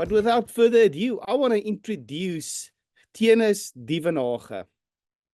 But without further ado, I want to introduce Tienis Dievenage.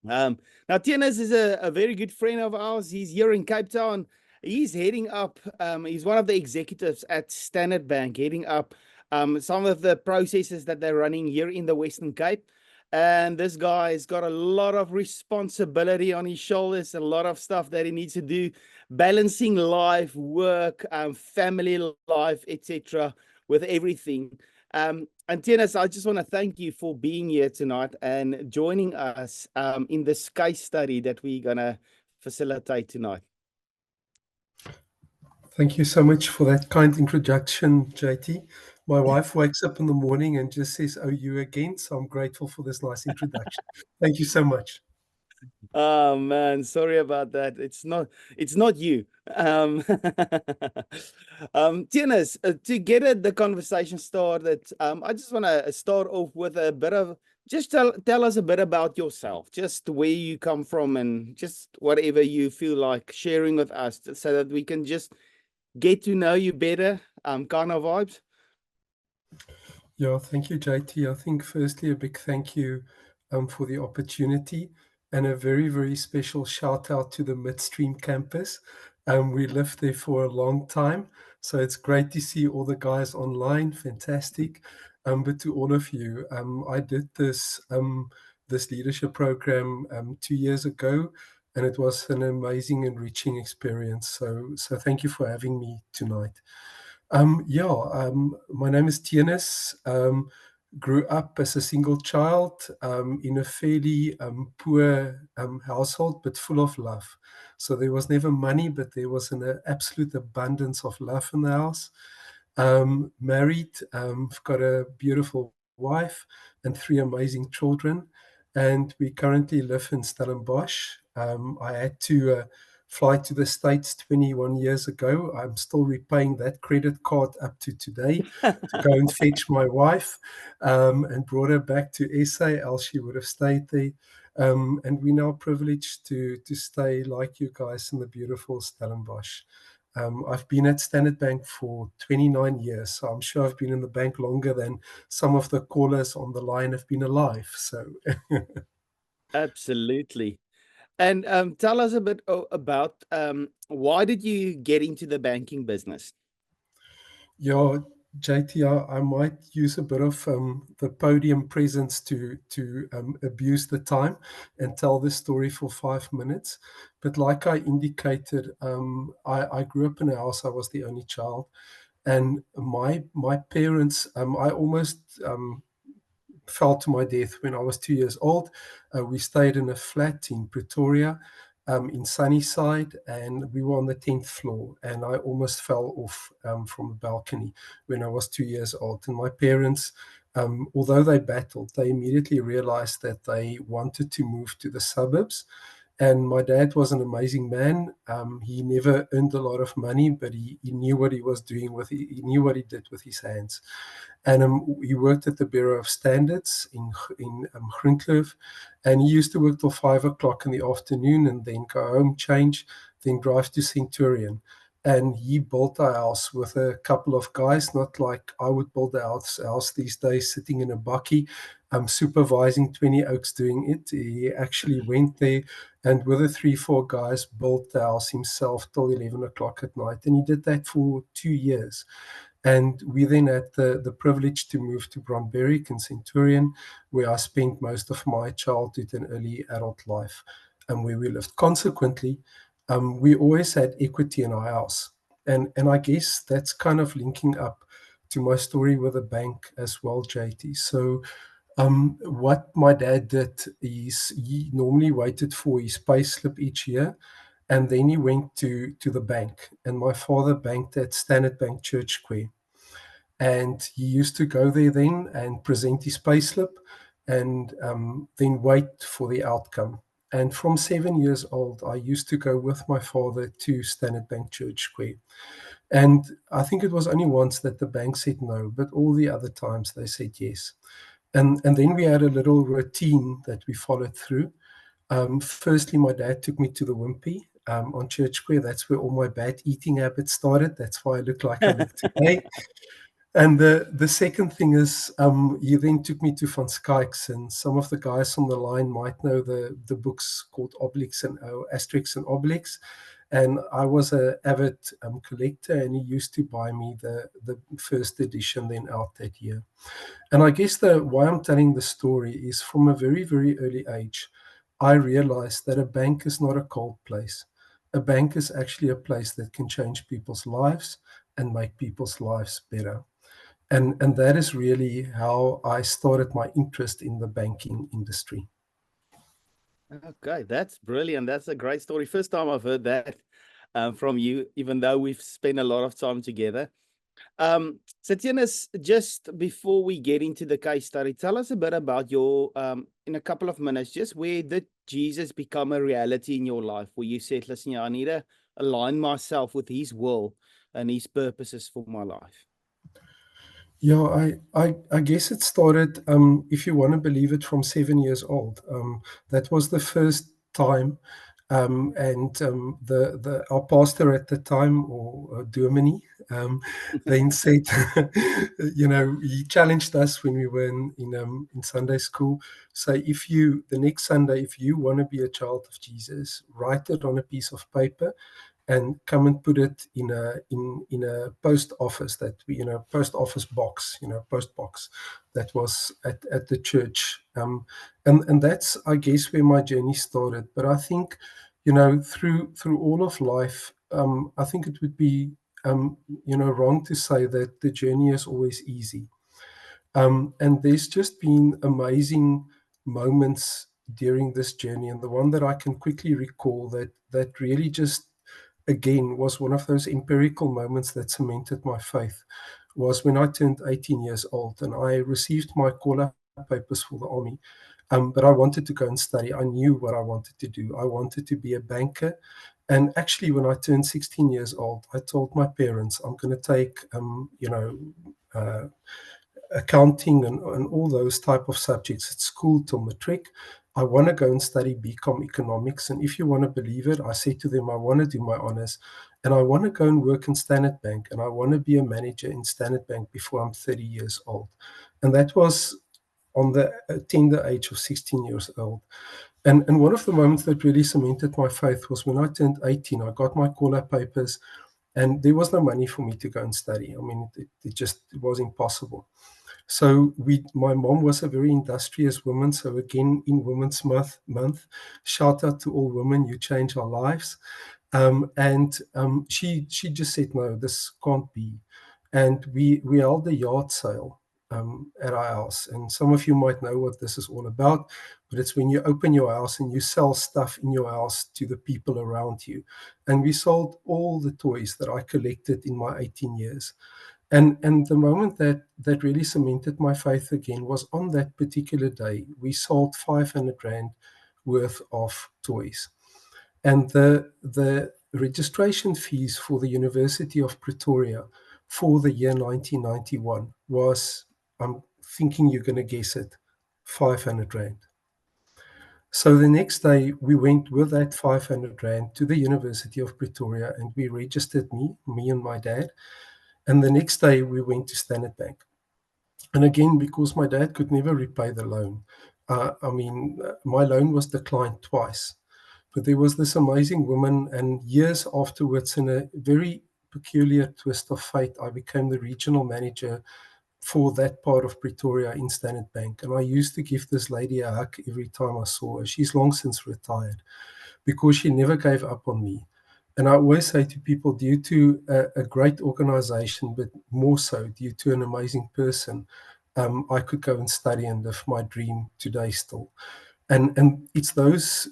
Now, Tienis is a very good friend of ours. He's here in Cape Town. He's heading up, he's one of the executives at Standard Bank, heading up some of the processes that they're running here in the Western Cape. And this guy's got a lot of responsibility on his shoulders, a lot of stuff that he needs to do, balancing life, work, family life, etc., with everything. And Tienis, I just want to thank you for being here tonight and joining us in this case study that we're going to facilitate tonight. Thank you so much for that kind introduction, JT. My wife wakes up in the morning and just says, "Oh, you again?" So I'm grateful for this nice introduction. Thank you so much. Oh man, sorry about that. It's not you. Tienis, to get the conversation started, I just want to start off with a bit of, just tell us a bit about yourself, just where you come from and just whatever you feel like sharing with us so that we can just get to know you better, kind of vibes. Yeah, thank you, JT. I think firstly a big thank you for the opportunity, and a very, very special shout out to the Midstream campus. We lived there for a long time, so it's great to see all the guys online. Fantastic. But to all of you, I did this leadership program 2 years ago, and it was an amazing, enriching experience. So thank you for having me tonight. My name is Tienis. Grew up as a single child in a fairly poor household, but full of love. So there was never money, but there was an absolute abundance of love in the house. Married, got a beautiful wife and 3 amazing children, and we currently live in Stellenbosch. I had to fly to the States 21 years ago. I'm still repaying that credit card up to today to go and fetch my wife and brought her back to SA, else she would have stayed there. And we're now privileged to stay like you guys in the beautiful Stellenbosch. I've been at Standard Bank for 29 years, so I'm sure I've been in the bank longer than some of the callers on the line have been alive. So, Absolutely. And tell us a bit about why did you get into the banking business? yeah, JT, I might use a bit of the podium presence to abuse the time and tell this story for 5 minutes. But like I indicated, I grew up in a house. I was the only child, and my parents, I almost fell to my death when I was 2 years old. We stayed in a flat in Pretoria, in Sunnyside, and we were on the 10th floor, and I almost fell off from a balcony when I was 2 years old. And my parents, although they battled, they immediately realized that they wanted to move to the suburbs. And my dad was an amazing man. He never earned a lot of money, but he knew what he was doing he knew what he did with his hands. And he worked at the Bureau of Standards in Groenkloof, and he used to work till 5 o'clock in the afternoon and then go home, change, then drive to Centurion. And he built a house with a couple of guys, not like I would build a house these days, sitting in a bakkie, supervising 20 oaks doing it. He actually went there and with the 3-4 guys built the house himself till 11 o'clock at night. And he did that for 2 years. And we then had the privilege to move to Brandberg in Centurion, where I spent most of my childhood and early adult life, and where we lived. Consequently, we always had equity in our house. And I guess that's kind of linking up to my story with the bank as well, JT. So what my dad did is he normally waited for his pay slip each year, and then he went to the bank. And my father banked at Standard Bank Church Square. And he used to go there then and present his payslip and then wait for the outcome. And from 7 years old, I used to go with my father to Standard Bank Church Square. And I think it was only once that the bank said no, but all the other times they said yes. And then we had a little routine that we followed through. Firstly, my dad took me to the Wimpy on Church Square. That's where all my bad eating habits started. That's why I look like I look today. And the second thing is, he then took me to Van Skyks, and some of the guys on the line might know the books called Obelix and Asterix and Obelix. And I was an avid collector, and he used to buy me the first edition then out that year. And I guess why I'm telling the story is from a very, very early age, I realized that a bank is not a cold place. A bank is actually a place that can change people's lives and make people's lives better. And that is really how I started my interest in the banking industry. Okay, that's brilliant. That's a great story. First time I've heard that from you, even though we've spent a lot of time together. So Tianus, just before we get into the case study, tell us a bit about your, in a couple of minutes, just where did Jesus become a reality in your life, where you said, listen, yeah, I need to align myself with his will and his purposes for my life. Yeah, I guess it started, if you want to believe it, from 7 years old. That was the first time, and our pastor at the time, or Dominee, then said, he challenged us when we were in Sunday school. Say, the next Sunday, if you want to be a child of Jesus, write it on a piece of paper and come and put it in a post office post office box, post box that was at the church. And that's, I guess, where my journey started. But I think, through all of life, I think it would be wrong to say that the journey is always easy. And there's just been amazing moments during this journey, and the one that I can quickly recall that really just again was one of those empirical moments that cemented my faith was when I turned 18 years old and I received my call-up papers for the army. But I wanted to go and study. I knew what I wanted to do. I wanted to be a banker. And actually, when I turned 16 years old, I told my parents, I'm going to take, accounting and all those type of subjects at school till matric. I want to go and study BCom economics. And if you want to believe it, I said to them, I want to do my honors and I want to go and work in Standard Bank and I want to be a manager in Standard Bank before I'm 30 years old. And that was on the tender age of 16 years old. And one of the moments that really cemented my faith was when I turned 18, I got my call-up papers and there was no money for me to go and study. I mean, it was impossible. So my mom was a very industrious woman. So again, in Women's Month, shout out to all women, you change our lives. And she just said, no, this can't be. And we held a yard sale at our house. And some of you might know what this is all about, but it's when you open your house and you sell stuff in your house to the people around you. And we sold all the toys that I collected in my 18 years. And the moment that really cemented my faith again was on that particular day. We sold 500 Rand worth of toys. And the registration fees for the University of Pretoria for the year 1991 was, I'm thinking you're going to guess it, 500 Rand. So the next day, we went with that 500 Rand to the University of Pretoria and we registered me and my dad. And the next day, we went to Standard Bank. And again, because my dad could never repay the loan, my loan was declined twice. But there was this amazing woman, and years afterwards, in a very peculiar twist of fate, I became the regional manager for that part of Pretoria in Standard Bank. And I used to give this lady a hug every time I saw her. She's long since retired because she never gave up on me. And I always say to people, due to a great organization, but more so due to an amazing person, I could go and study and live my dream today still. And it's those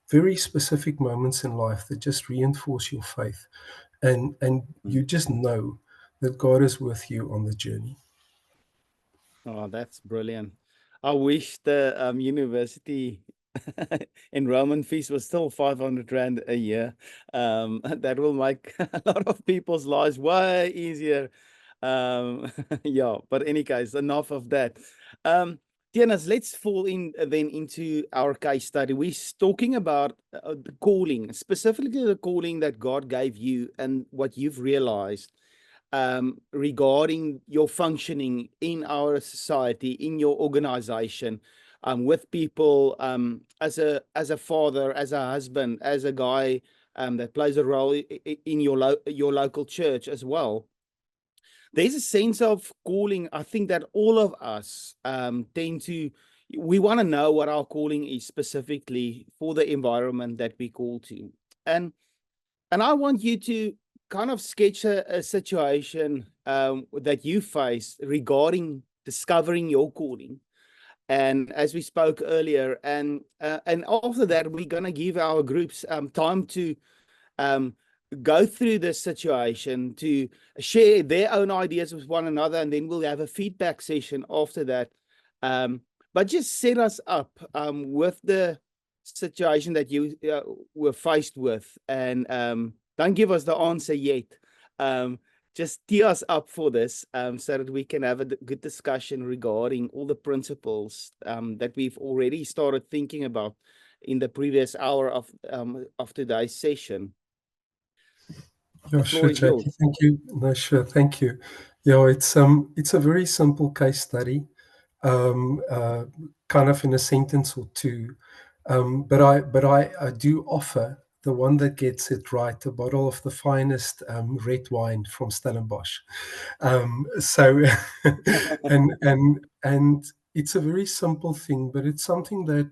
very specific moments in life that just reinforce your faith, and you just know that God is with you on the journey. Oh, that's brilliant. I wish the university enrollment fees was still 500 Rand a year. That will make a lot of people's lives way easier. Yeah, but any case, enough of that. Tianus, let's fall in then into our case study. We're talking about the calling, specifically the calling that God gave you and what you've realized. regarding your functioning in our society, in your organization, with people, as a father, as a husband, as a guy that plays a role in your local church as well. There's a sense of calling. I think that all of us we want to know what our calling is specifically for the environment that we call to. And I want you to kind of sketch a situation that you face regarding discovering your calling. And as we spoke earlier, and after that, we're going to give our groups time to go through this situation, to share their own ideas with one another, and then we'll have a feedback session after that. But just set us up with the situation that you were faced with, and don't give us the answer yet. Just tee us up for this so that we can have a good discussion regarding all the principles that we've already started thinking about in the previous hour of today's session. Yeah, sure, Jackie. Thank you. No, sure, thank you. Yeah, it's a very simple case study, kind of in a sentence or two. But I do offer the one that gets it right, a bottle of the finest red wine from Stellenbosch. So, and it's a very simple thing, but it's something that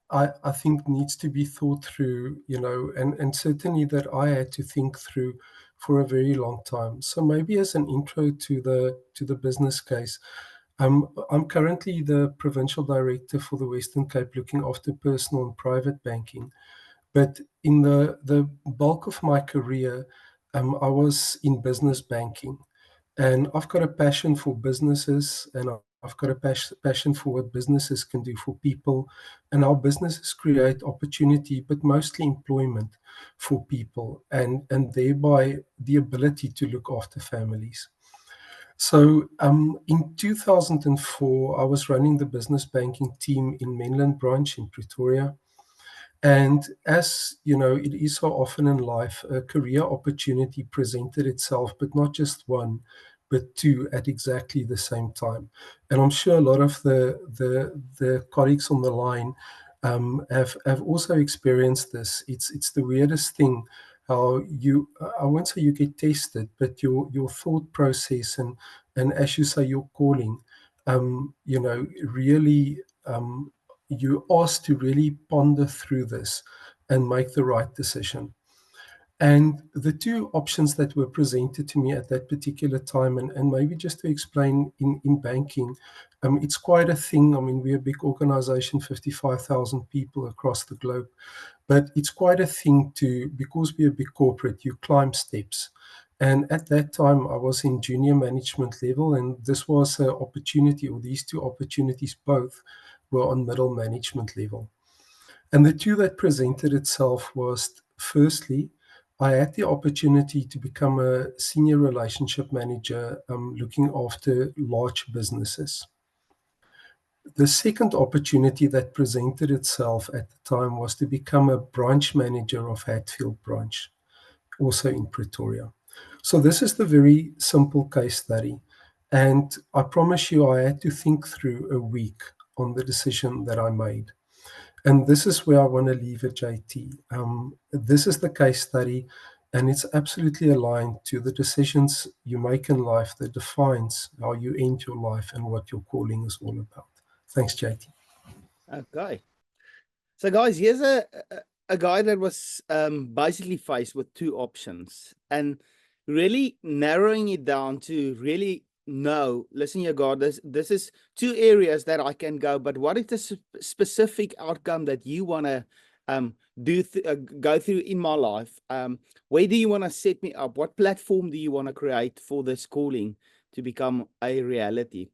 I think needs to be thought through, and certainly that I had to think through for a very long time. So maybe as an intro to the business case, I'm currently the provincial director for the Western Cape, looking after personal and private banking. But in the bulk of my career, I was in business banking, and I've got a passion for businesses, and I've got a passion for what businesses can do for people, and how businesses create opportunity, but mostly employment for people, and thereby the ability to look after families. So in 2004, I was running the business banking team in Mainland Branch in Pretoria. And as you know, it is so often in life, a career opportunity presented itself, but not just one, but two at exactly the same time. And I'm sure a lot of the colleagues on the line have also experienced this. It's the weirdest thing how I won't say you get tested, but your thought process and as you say, your calling, really. You asked to really ponder through this and make the right decision. And the two options that were presented to me at that particular time, and maybe just to explain in banking, it's quite a thing. I mean, we're a big organization, 55,000 people across the globe, but it's quite a thing because we're a big corporate, you climb steps. And at that time, I was in junior management level, and this was an opportunity, or these two opportunities both were on middle management level. And the two that presented itself was, firstly, I had the opportunity to become a senior relationship manager looking after large businesses. The second opportunity that presented itself at the time was to become a branch manager of Hatfield branch, also in Pretoria. So this is the very simple case study. And I promise you, I had to think through a week on the decision that I made. And this is where I want to leave it, JT. This is the case study, and it's absolutely aligned to the decisions you make in life that defines how you end your life and what your calling is all about. Thanks, JT. Okay. So guys, here's a guy that was basically faced with two options, and really narrowing it down to really know, listen here, God, this is two areas that I can go, but what is the specific outcome that you want to go through in my life? Where do you want to set me up? What platform do you want to create for this calling to become a reality?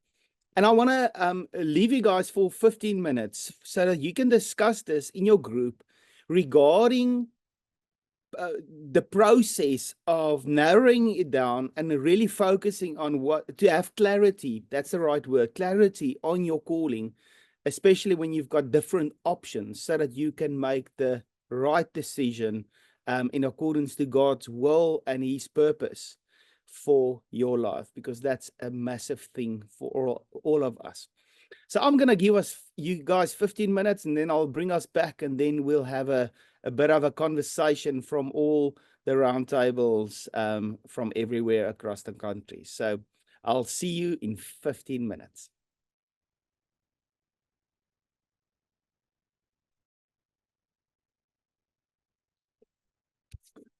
And I want to leave you guys for 15 minutes so that you can discuss this in your group regarding the process of narrowing it down and really focusing on to have clarity. That's the right word, clarity on your calling, especially when you've got different options, so that you can make the right decision in accordance to God's will and His purpose for your life, because that's a massive thing for all of us. So I'm going to give you guys 15 minutes, and then I'll bring us back, and then we'll have a bit of a conversation from all the roundtables from everywhere across the country. So I'll see you in 15 minutes.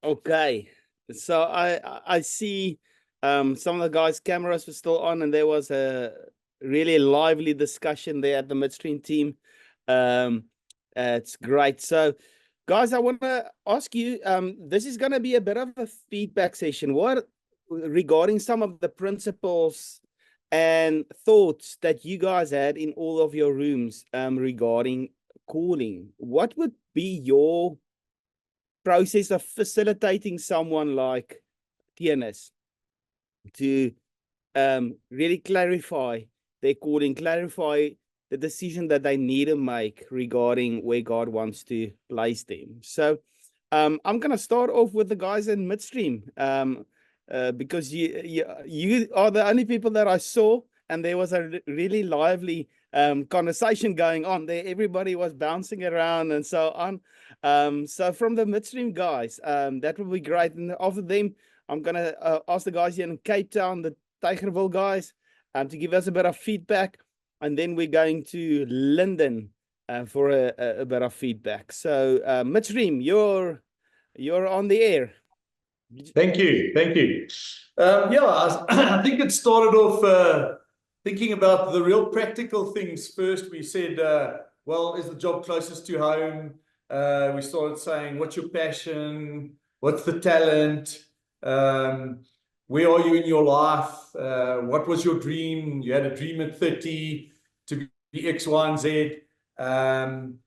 Okay, so I see some of the guys' cameras were still on, and there was a really lively discussion there at the Midstream team. It's great. So, guys, I want to ask you, this is going to be a bit of a feedback session. What regarding some of the principles and thoughts that you guys had in all of your rooms regarding calling? What would be your process of facilitating someone like Tienus to really clarify their calling, clarify the decision that they need to make regarding where God wants to place them? So I'm going to start off with the guys in Midstream, because you are the only people that I saw, and there was a really lively conversation going on there. Everybody was bouncing around and so on. So from the Midstream guys, that would be great. And after them, I'm going to ask the guys here in Cape Town, the Tygerville guys, to give us a bit of feedback. And then we're going to Linden for a bit of feedback. So Midstream, you're on the air. Thank you. Thank you. Yeah, I think it started off thinking about the real practical things first. We said, well, is the job closest to home? We started saying, what's your passion? What's the talent? Where are you in your life? What was your dream? You had a dream at 30 to be X, Y, and Z. And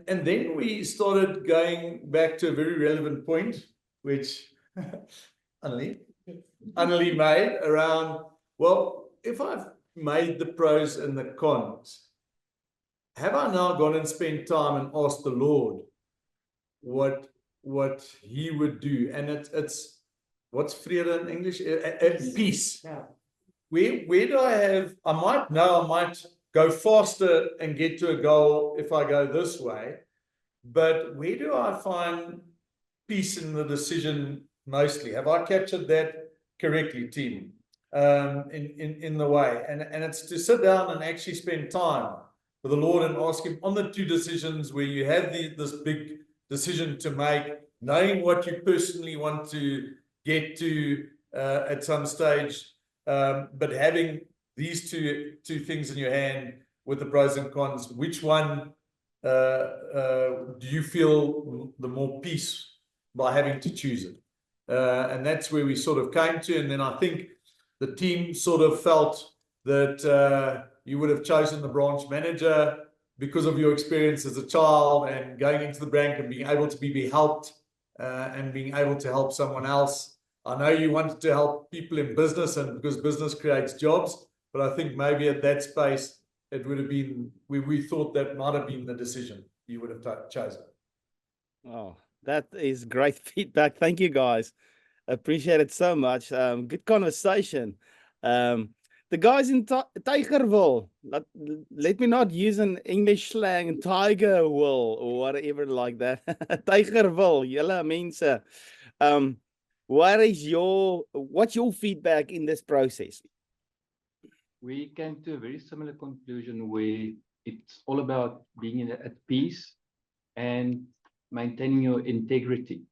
then we started going back to a very relevant point, which Annelie made around, well, if I've made the pros and the cons, have I now gone and spent time and asked the Lord what he would do? And it's what's vrede in English? Peace. Yeah. Where do I might go faster and get to a goal if I go this way, but where do I find peace in the decision mostly? Have I captured that correctly, team? In the way, and it's to sit down and actually spend time with the Lord and ask him on the two decisions where you have this big decision to make, knowing what you personally want to get to at some stage, but having these two things in your hand with the pros and cons. Which one do you feel the more peace by having to choose it? And that's where we sort of came to. And then I think the team sort of felt that you would have chosen the branch manager because of your experience as a child and going into the bank and being able to be helped and being able to help someone else. I know you wanted to help people in business, and because business creates jobs, but I think maybe at that space, it would have been, we thought that might have been the decision you would have chosen. Oh, that is great feedback. Thank you, guys. Appreciate it so much. Good conversation. The guys in Tygerville, let me not use an English slang, Tigerville or whatever like that. Tygerville, julle mense. What's your feedback in this process? We came to a very similar conclusion where it's all about being at peace and maintaining your integrity.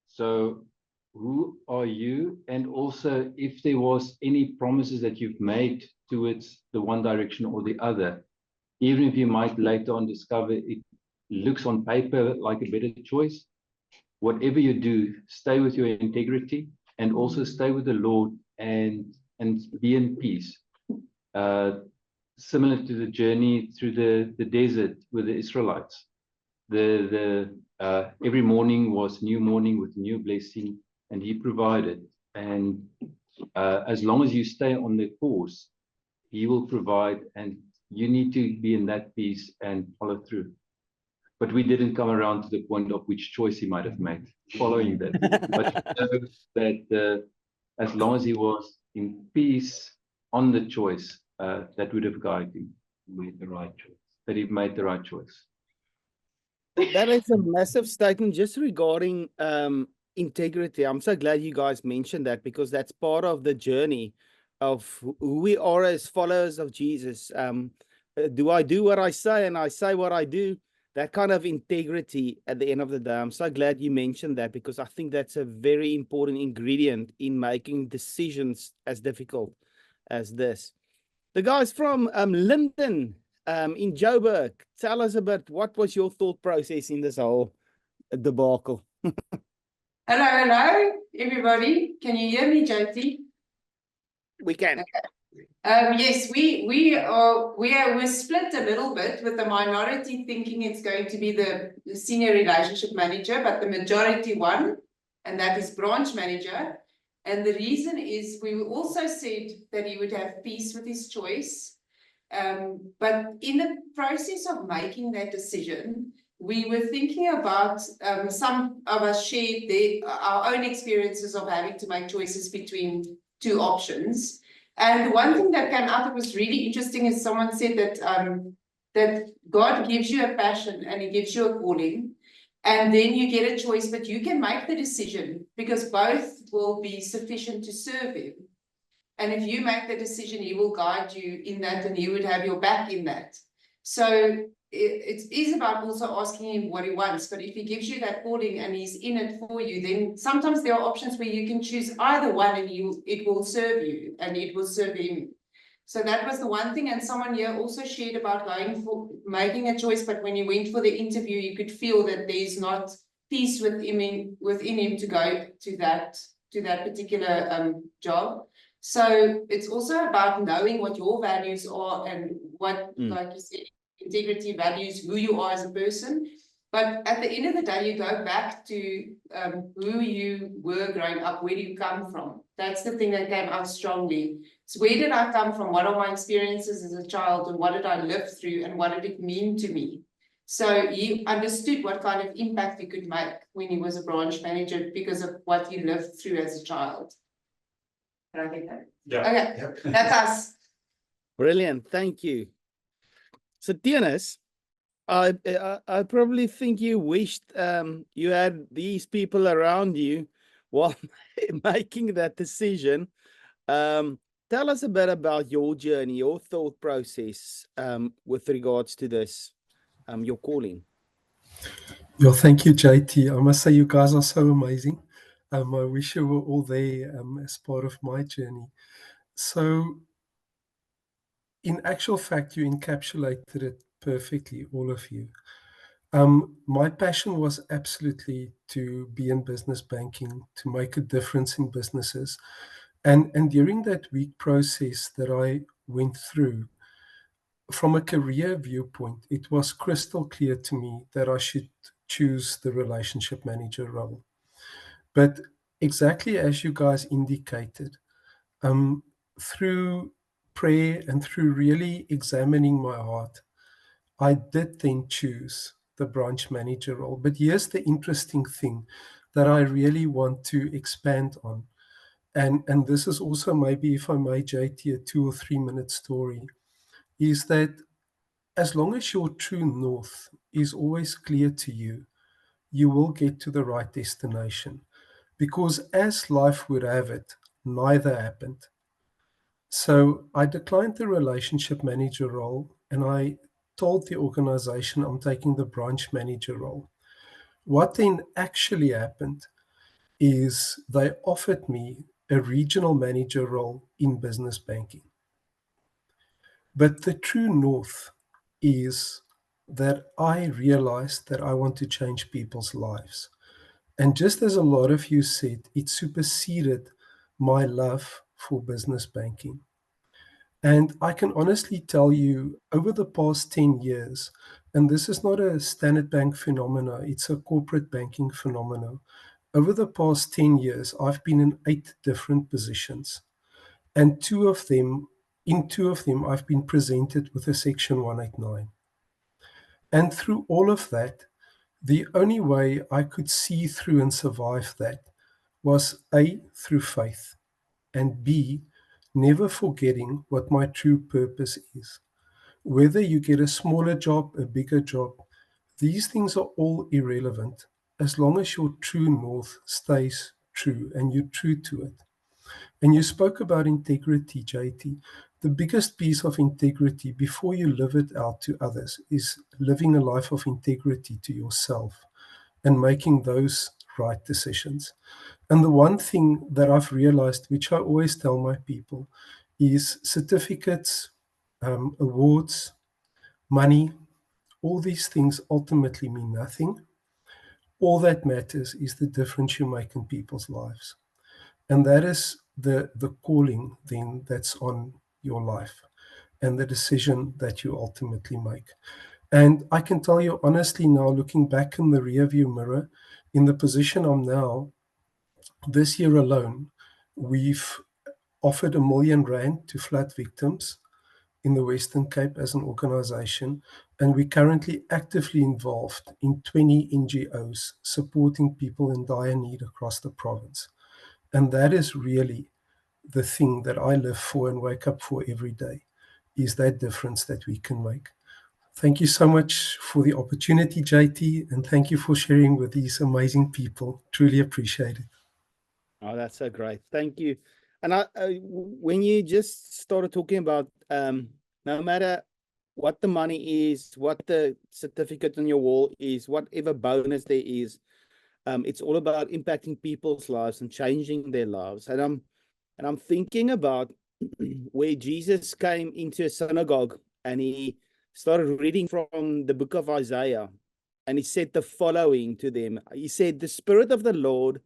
So who are you? And also if there was any promises that you've made towards the one direction or the other, even if you might later on discover it looks on paper like a better choice, whatever you do, stay with your integrity and also stay with the Lord and be in peace. Similar to the journey through the desert with the Israelites. Every morning was new morning with new blessing, and he provided. And as long as you stay on the course, he will provide, and you need to be in that peace and follow through. But we didn't come around to the point of which choice he might have made following that. But that as long as he was in peace on the choice, that would have guided him with the right choice, that he made the right choice. That is a massive statement just regarding integrity. I'm so glad you guys mentioned that, because that's part of the journey of who we are as followers of Jesus. Do I do what I say and I say what I do? That kind of integrity at the end of the day. I'm so glad you mentioned that, because I think that's a very important ingredient in making decisions as difficult as this. The guys from Linden in Joburg, tell us about what was your thought process in this whole debacle. Hello, everybody. Can you hear me, Jyoti? We can. Yes, we're split a little bit, with the minority thinking it's going to be the senior relationship manager, but the majority won, and that is branch manager. And the reason is we also said that he would have peace with his choice. But in the process of making that decision, we were thinking about some of us shared our own experiences of having to make choices between two options. And one thing that came out that was really interesting is someone said that God gives you a passion and he gives you a calling, and then you get a choice, but you can make the decision, because both will be sufficient to serve him. And if you make the decision, he will guide you in that, and he would have your back in that. So it is about also asking him what he wants. But if he gives you that calling and he's in it for you, then sometimes there are options where you can choose either one, and it will serve you and it will serve him. So that was the one thing. And someone here also shared about going for making a choice, but when you went for the interview, you could feel that there's not peace within him to go to that particular job. So it's also about knowing what your values are and what, like you said, integrity, values, who you are as a person. But at the end of the day, you go back to who you were growing up. Where do you come from? That's the thing that came out strongly. So where did I come from? What are my experiences as a child, and what did I live through, and what did it mean to me? So he understood what kind of impact he could make when he was a branch manager because of what he lived through as a child. Can I get that? Yeah. Okay, Yep. that's us. Brilliant. Thank you. So, Tienus, I probably think you wished you had these people around you while making that decision. Tell us a bit about your journey, your thought process with regards to this, your calling. Yeah, thank you, JT. I must say you guys are so amazing. I wish you were all there as part of my journey. So, in actual fact, you encapsulated it perfectly, all of you. My passion was absolutely to be in business banking, to make a difference in businesses. And during that week process that I went through, from a career viewpoint, it was crystal clear to me that I should choose the relationship manager role. But exactly as you guys indicated, through prayer and through really examining my heart, I did then choose the branch manager role. But here's the interesting thing that I really want to expand on. And this is also maybe, if I may, JT, a 2 or 3 minute story, is that as long as your true north is always clear to you, you will get to the right destination. Because as life would have it, neither happened. So I declined the relationship manager role, and I told the organization I'm taking the branch manager role. What then actually happened is they offered me a regional manager role in business banking. But the true north is that I realized that I want to change people's lives. And just as a lot of you said, it superseded my love for business banking. And I can honestly tell you, over the past 10 years, and this is not a Standard Bank phenomena, it's a corporate banking phenomena. Over the past 10 years, I've been in 8 different positions. And in 2 of them, I've been presented with a Section 189. And through all of that, the only way I could see through and survive that was A, through faith. and B, never forgetting what my true purpose is. Whether you get a smaller job, a bigger job, these things are all irrelevant as long as your true north stays true and you're true to it. And you spoke about integrity, JT. The biggest piece of integrity before you live it out to others is living a life of integrity to yourself and making those right decisions. And the one thing that I've realized, which I always tell my people, is certificates, awards, money, all these things ultimately mean nothing. All that matters is the difference you make in people's lives. And that is the calling then that's on your life and the decision that you ultimately make. And I can tell you honestly now, looking back in the rearview mirror, in the position I'm now, this year alone, we've offered R1 million to flood victims in the Western Cape as an organization, and we're currently actively involved in 20 NGOs supporting people in dire need across the province. And that is really the thing that I live for and wake up for every day, is that difference that we can make. Thank you so much for the opportunity, JT, and thank you for sharing with these amazing people. Truly appreciate it. Oh, that's so great. Thank you. And when you just started talking about no matter what the money is, what the certificate on your wall is, whatever bonus there is, it's all about impacting people's lives and changing their lives. And I'm thinking about where Jesus came into a synagogue and he started reading from the book of Isaiah, and he said the following to them. He said, "The Spirit of the Lord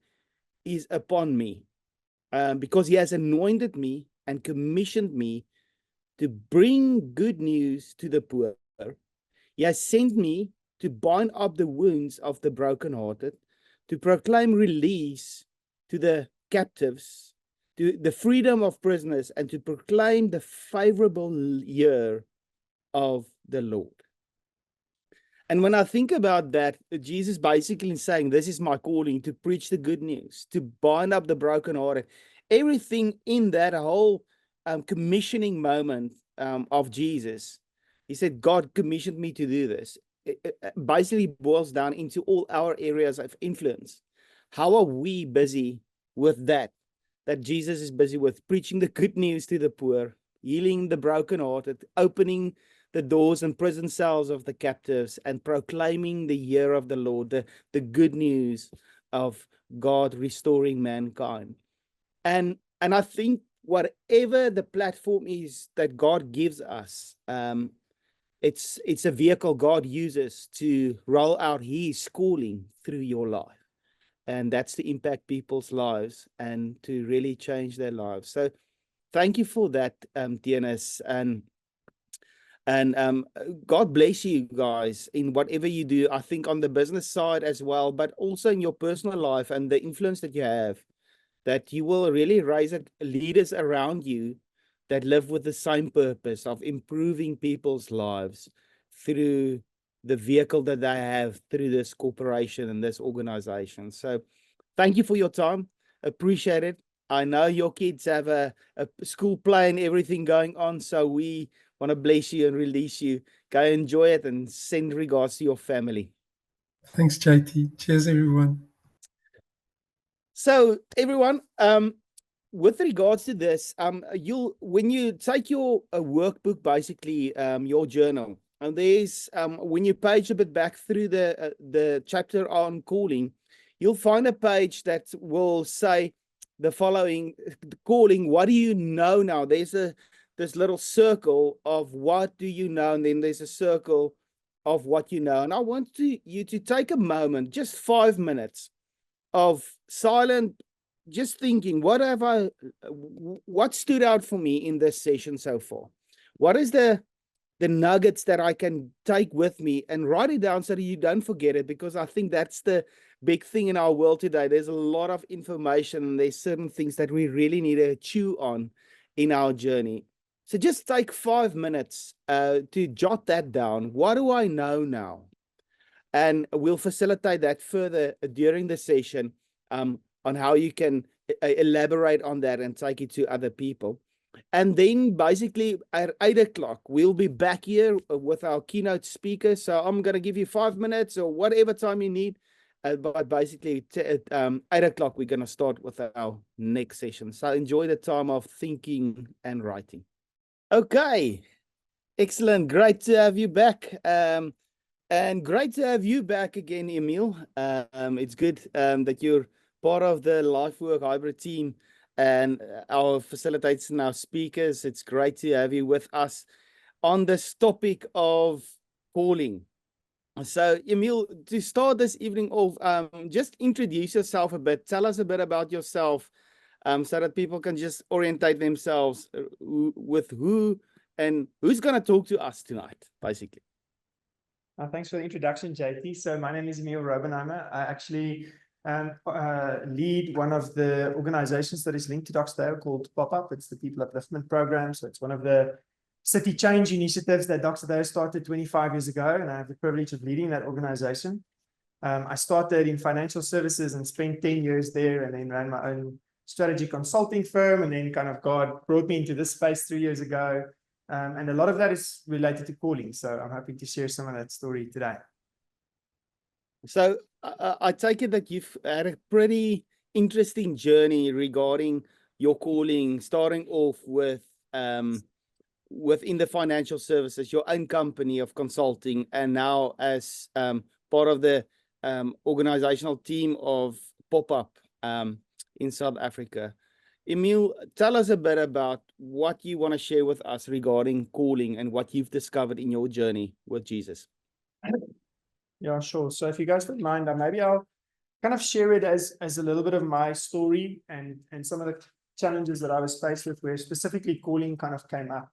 is upon me, because he has anointed me and commissioned me to bring good news to the poor. He has sent me to bind up the wounds of the brokenhearted, to proclaim release to the captives, to the freedom of prisoners, and to proclaim the favorable year of the Lord." And when I think about that, Jesus basically is saying, this is my calling, to preach the good news, to bind up the brokenhearted. Everything in that whole commissioning moment of Jesus, he said, God commissioned me to do this. It basically boils down into all our areas of influence. How are we busy with that Jesus is busy with? Preaching the good news to the poor, healing the brokenhearted, opening the doors and prison cells of the captives, and proclaiming the year of the Lord, the good news of God restoring mankind. And I think whatever the platform is that God gives us, it's a vehicle God uses to roll out his calling through your life. And that's to impact people's lives and to really change their lives. So thank you for that, Tienus. And God bless you guys in whatever you do. I think on the business side as well, but also in your personal life and the influence that you have, that you will really raise leaders around you that live with the same purpose of improving people's lives through the vehicle that they have through this corporation and this organization. So thank you for your time. Appreciate it. I know your kids have a school play and everything going on, so we want to bless you and release you. Go enjoy it and send regards to your family. Thanks, JT. Cheers, everyone. So everyone, with regards to this, when you take your workbook, basically your journal, and there's when you page a bit back through the chapter on calling, you'll find a page that will say the following: calling. What do you know now? There's this little circle of what do you know, and then there's a circle of what you know. And I want you to take a moment, just 5 minutes of silent, just thinking, what stood out for me in this session so far? What is the nuggets that I can take with me, and write it down so that you don't forget it, because I think that's the big thing in our world today. There's a lot of information, and there's certain things that we really need to chew on in our journey. So just take 5 minutes to jot that down. What do I know now? And we'll facilitate that further during the session on how you can elaborate on that and take it to other people. And then basically at 8 o'clock, we'll be back here with our keynote speaker. So I'm going to give you 5 minutes or whatever time you need. But basically at 8 o'clock, we're going to start with our next session. So enjoy the time of thinking and writing. Okay. Excellent. Great to have you back. And great to have you back again, Emil. It's good that you're part of the LifeWork Hybrid team and our facilitators and our speakers. It's great to have you with us on this topic of calling. So, Emil, to start this evening off, just introduce yourself a bit. Tell us a bit about yourself so that people can just orientate themselves with who and who's going to talk to us tonight, basically. Thanks for the introduction, JT. So my name is Emil Robenheimer. I actually lead one of the organizations that is linked to Doxodeo called Pop-Up. It's the People Upliftment Program. So it's one of the city change initiatives that Doxodeo started 25 years ago, and I have the privilege of leading that organization. I started in financial services and spent 10 years there, and then ran my own strategy consulting firm, and then kind of God brought me into this space 3 years ago. And a lot of that is related to calling. So I'm happy to share some of that story today. So I take it that you've had a pretty interesting journey regarding your calling, starting off with within the financial services, your own company of consulting, and now as part of the organizational team of Pop-Up in South Africa. Emil, tell us a bit about what you want to share with us regarding calling and what you've discovered in your journey with Jesus. Yeah, sure. So if you guys don't mind, maybe I'll kind of share it as a little bit of my story and some of the challenges that I was faced with, where specifically calling kind of came up.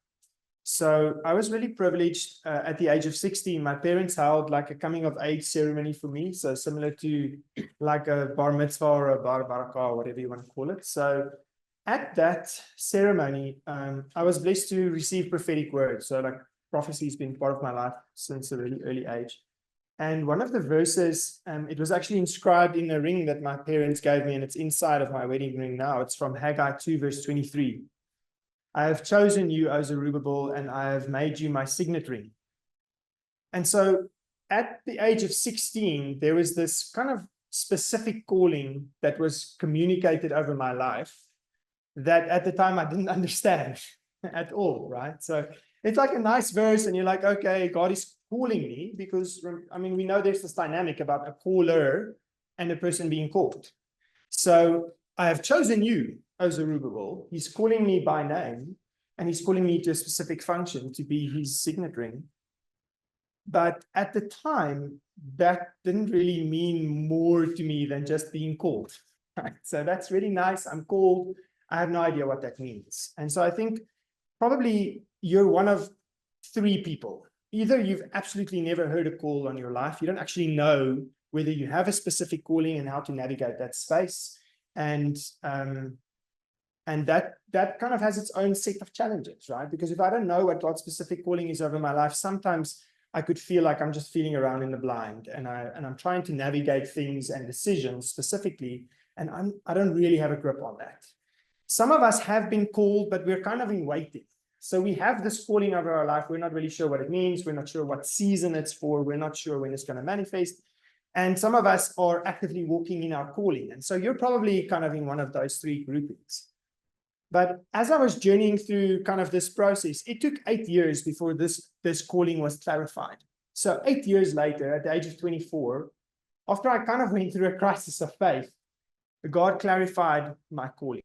So I was really privileged at the age of 16. My parents held like a coming of age ceremony for me. So similar to like a bar mitzvah or a bar barakah, or whatever you want to call it. So at that ceremony, I was blessed to receive prophetic words. So like prophecy has been part of my life since a really early age. And one of the verses, it was actually inscribed in a ring that my parents gave me, and it's inside of my wedding ring now. It's from Haggai 2, verse 23. I have chosen you, O Zerubbabel, and I have made you my signet ring. And so at the age of 16, there was this kind of specific calling that was communicated over my life that at the time I didn't understand at all, right? So it's like a nice verse, and you're like, okay, God is calling me, because, I mean, we know there's this dynamic about a caller and a person being called. So I have chosen you, O Zerubbabel. He's calling me by name, and he's calling me to a specific function, to be his signet ring. But at the time, that didn't really mean more to me than just being called. Right? So that's really nice. I'm called. I have no idea what that means. And so I think probably you're one of three people. Either you've absolutely never heard a call on your life. You don't actually know whether you have a specific calling and how to navigate that space. And that kind of has its own set of challenges, right? Because if I don't know what God's specific calling is over my life, sometimes I could feel like I'm just feeling around in the blind, and I'm trying to navigate things and decisions specifically, and I don't really have a grip on that. Some of us have been called, but we're kind of in waiting. So we have this calling over our life. We're not really sure what it means. We're not sure what season it's for. We're not sure when it's going to manifest. And some of us are actively walking in our calling. And so you're probably kind of in one of those three groupings. But as I was journeying through kind of this process, it took 8 years before this calling was clarified. So 8 years later, at the age of 24, after I kind of went through a crisis of faith, God clarified my calling.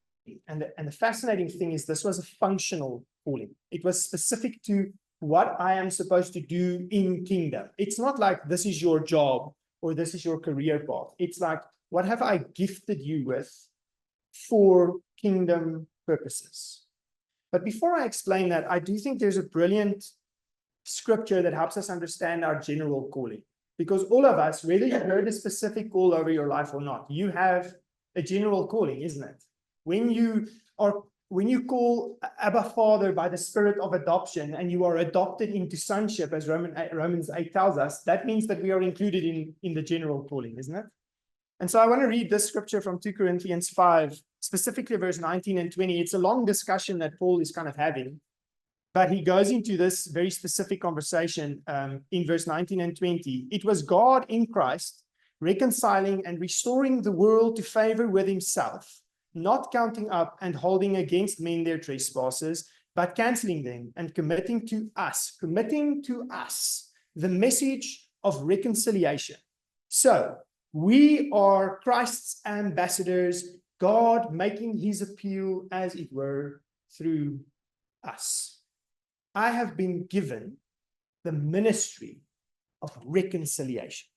And the fascinating thing is, this was a functional calling. It was specific to what I am supposed to do in kingdom. It's not like this is your job or this is your career path. It's like, what have I gifted you with for kingdom purposes? But before I explain that, I do think there's a brilliant scripture that helps us understand our general calling. Because all of us, whether you heard a specific call over your life or not, you have a general calling, isn't it? When you call Abba Father by the spirit of adoption, and you are adopted into sonship, as Romans 8 tells us, that means that we are included in the general calling, isn't it? And so I want to read this scripture from 2 Corinthians 5, specifically verse 19 and 20. It's a long discussion that Paul is kind of having, but he goes into this very specific conversation in verse 19 and 20. It was God in Christ reconciling and restoring the world to favor with himself, not counting up and holding against men their trespasses, but canceling them and committing to us the message of reconciliation. So we are Christ's ambassadors, God making his appeal, as it were, through us. I have been given the ministry of reconciliation,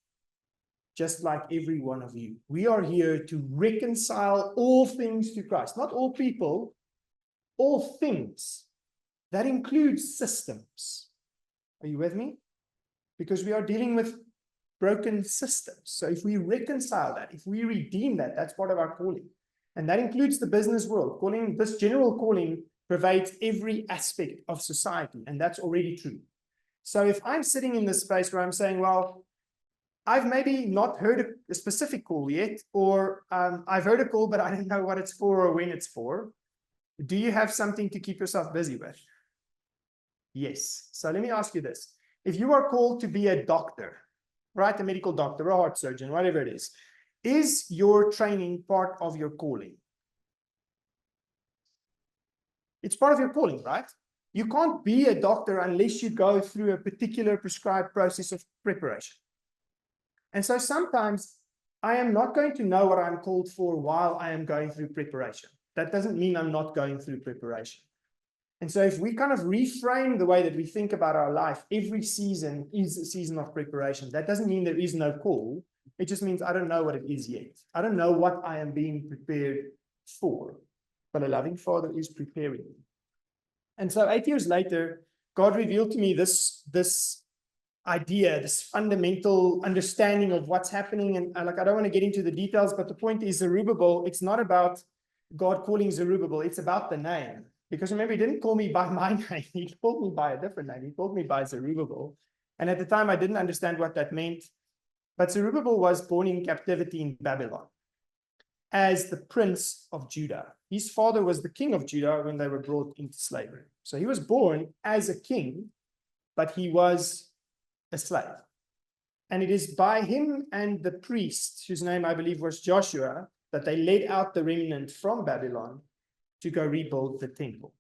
just like every one of you. We are here to reconcile all things to Christ, not all people, all things. That includes systems. Are you with me? Because we are dealing with broken systems. So if we reconcile that, if we redeem that, that's part of our calling. And that includes the business world. This general calling pervades every aspect of society, and that's already true. So if I'm sitting in this space where I'm saying, well, I've maybe not heard a specific call yet, or I've heard a call, but I don't know what it's for or when it's for. Do you have something to keep yourself busy with? Yes. So let me ask you this. If you are called to be a doctor, right, a medical doctor, a heart surgeon, whatever it is your training part of your calling? It's part of your calling, right? You can't be a doctor unless you go through a particular prescribed process of preparation. And so sometimes I am not going to know what I'm called for while I am going through preparation. That doesn't mean I'm not going through preparation. And so if we kind of reframe the way that we think about our life, every season is a season of preparation. That doesn't mean there is no call. It just means I don't know what it is yet. I don't know what I am being prepared for, but a loving Father is preparing me. And so 8 years later, God revealed to me this idea, this fundamental understanding of what's happening. And I don't want to get into the details, but the point is Zerubbabel, it's not about God calling Zerubbabel, it's about the name. Because remember, he didn't call me by my name, he called me by a different name. He called me by Zerubbabel. And at the time, I didn't understand what that meant. But Zerubbabel was born in captivity in Babylon as the prince of Judah. His father was the king of Judah when they were brought into slavery. So he was born as a king, but he was a slave. And it is by him and the priest, whose name I believe was Joshua, that they led out the remnant from Babylon to go rebuild the temple.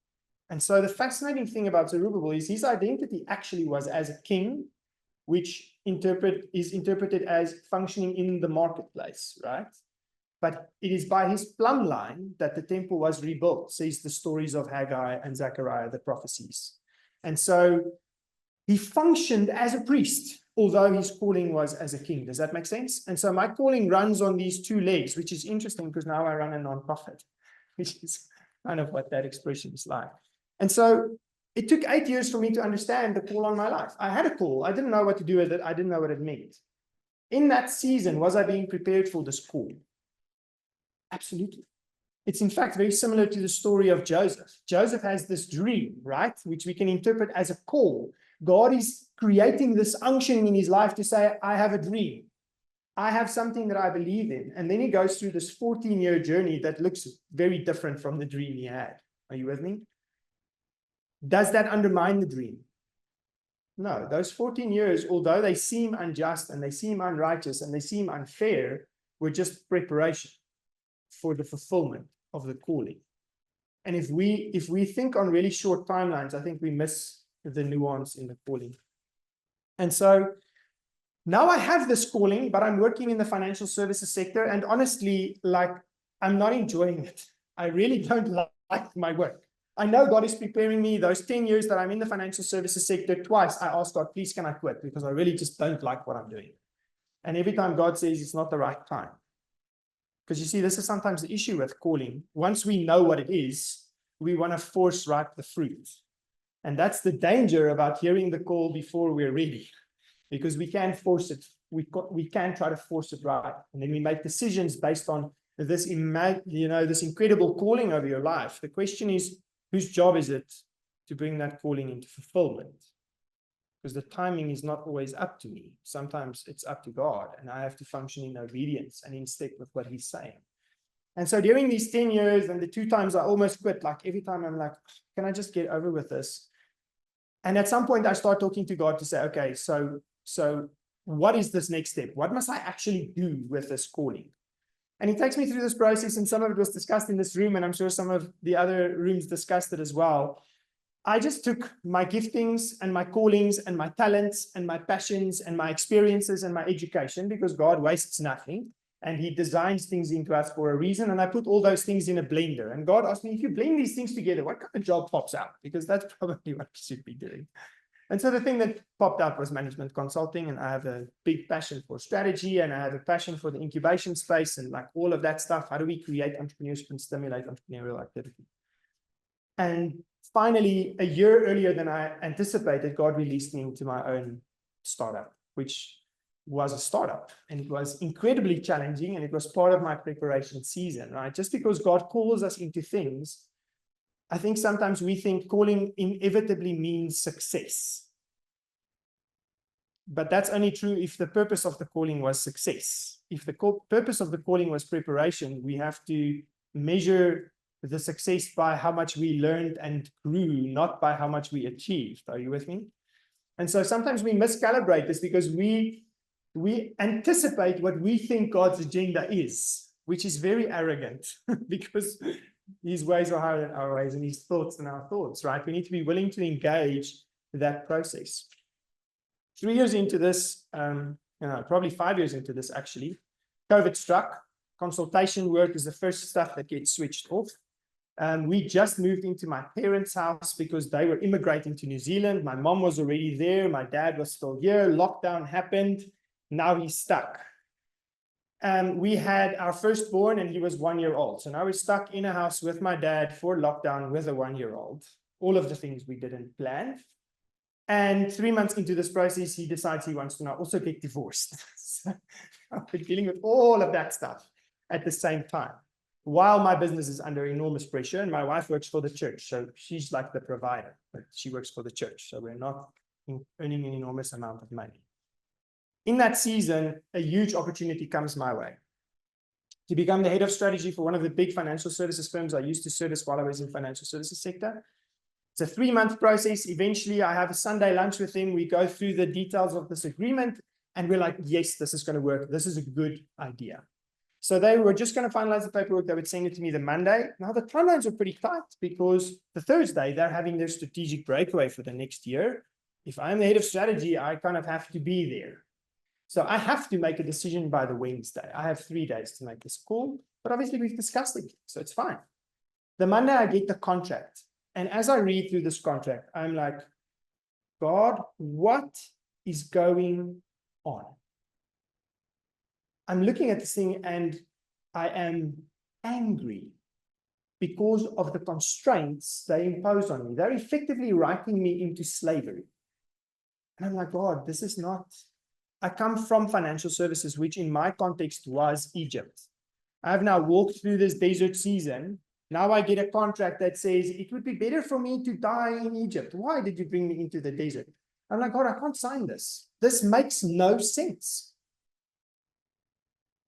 And so the fascinating thing about Zerubbabel is his identity actually was as a king, which is interpreted as functioning in the marketplace, right? But it is by his plumb line that the temple was rebuilt, says the stories of Haggai and Zechariah, the prophecies. And so he functioned as a priest, although his calling was as a king. Does that make sense? And so my calling runs on these two legs, which is interesting because now I run a nonprofit, which is kind of what that expression is like. And so it took 8 years for me to understand the call on my life. I had a call. I didn't know what to do with it. I didn't know what it meant. In that season, was I being prepared for this call? Absolutely. It's in fact very similar to the story of Joseph. Joseph has this dream, right, which we can interpret as a call. God is creating this unction in his life to say, I have a dream. I have something that I believe in. And then he goes through this 14-year journey that looks very different from the dream he had. Are you with me? Does that undermine the dream? No, those 14 years, although they seem unjust and they seem unrighteous and they seem unfair, were just preparation for the fulfillment of the calling. And if we think on really short timelines, I think we miss the nuance in the calling. And so now I have this calling, but I'm working in the financial services sector. And honestly, I'm not enjoying it. I really don't like my work. I know God is preparing me. Those 10 years that I'm in the financial services sector, twice I asked God, please, can I quit? Because I really just don't like what I'm doing. And every time God says it's not the right time. Because you see, this is sometimes the issue with calling. Once we know what it is, we want to force ripe the fruit. And that's the danger about hearing the call before we're ready. Because we can force it. We can try to force it right. And then we make decisions based on this incredible calling over your life. The question is, whose job is it to bring that calling into fulfillment? because the timing is not always up to me. Sometimes it's up to God, and I have to function in obedience and in step with what he's saying. And so during these 10 years and the 2 times I almost quit, like every time I'm like, can I just get over with this? And at some point I start talking to God to say, okay, so what is this next step? What must I actually do with this calling? And he takes me through this process, and some of it was discussed in this room, and I'm sure some of the other rooms discussed it as well. I just took my giftings and my callings and my talents and my passions and my experiences and my education, because God wastes nothing and he designs things into us for a reason. And I put all those things in a blender, and God asked me, if you blend these things together, what kind of job pops out? Because that's probably what you should be doing. And so the thing that popped out was management consulting, and I have a big passion for strategy, and I have a passion for the incubation space and like all of that stuff. How do we create entrepreneurship and stimulate entrepreneurial activity? And finally, a year earlier than I anticipated, God released me into my own startup, which was a startup, and it was incredibly challenging, and it was part of my preparation season, right? Just because God calls us into things, I think sometimes we think calling inevitably means success. But that's only true if the purpose of the calling was success. If the purpose of the calling was preparation, we have to measure the success by how much we learned and grew, not by how much we achieved. Are you with me? And so sometimes we miscalibrate this because we anticipate what we think God's agenda is, which is very arrogant because his ways are higher than our ways and his thoughts than our thoughts, right? We need to be willing to engage that process. 3 years into this, probably 5 years into this, actually, COVID struck. Consultation work is the first stuff that gets switched off. We just moved into my parents' house because they were immigrating to New Zealand. My mom was already there. My dad was still here. Lockdown happened. Now he's stuck. We had our firstborn, and he was 1 year old. So now we're stuck in a house with my dad for lockdown with a 1-year-old. All of the things we didn't plan. And 3 months into this process, he decides he wants to now also get divorced. So we're dealing with all of that stuff at the same time, while my business is under enormous pressure, and my wife works for the church. So she's like the provider, but she works for the church. So we're not earning an enormous amount of money. In that season, a huge opportunity comes my way to become the head of strategy for one of the big financial services firms I used to service while I was in financial services sector. It's a 3-month process. Eventually, I have a Sunday lunch with him. We go through the details of this agreement, and we're like, yes, this is going to work. This is a good idea. So they were just going to finalize the paperwork. They would send it to me the Monday. Now, the timelines are pretty tight because the Thursday, they're having their strategic breakaway for the next year. If I'm the head of strategy, I kind of have to be there. So I have to make a decision by the Wednesday. I have 3 days to make this call, but obviously we've discussed it, so it's fine. The Monday, I get the contract. And as I read through this contract, I'm like, God, what is going on? I'm looking at this thing and I am angry because of the constraints they impose on me. They're effectively writing me into slavery. And I'm like, God, this is not... I come from financial services, which in my context was Egypt. I've now walked through this desert season. Now I get a contract that says it would be better for me to die in Egypt. Why did you bring me into the desert? I'm like, God, I can't sign this. This makes no sense.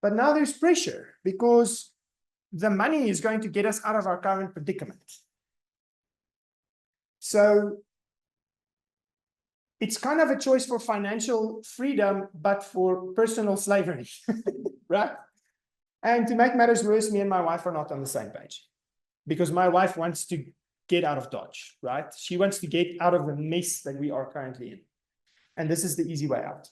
But now there's pressure because the money is going to get us out of our current predicament. So it's kind of a choice for financial freedom, but for personal slavery, right? And to make matters worse, me and my wife are not on the same page because my wife wants to get out of Dodge, right? She wants to get out of the mess that we are currently in. And this is the easy way out.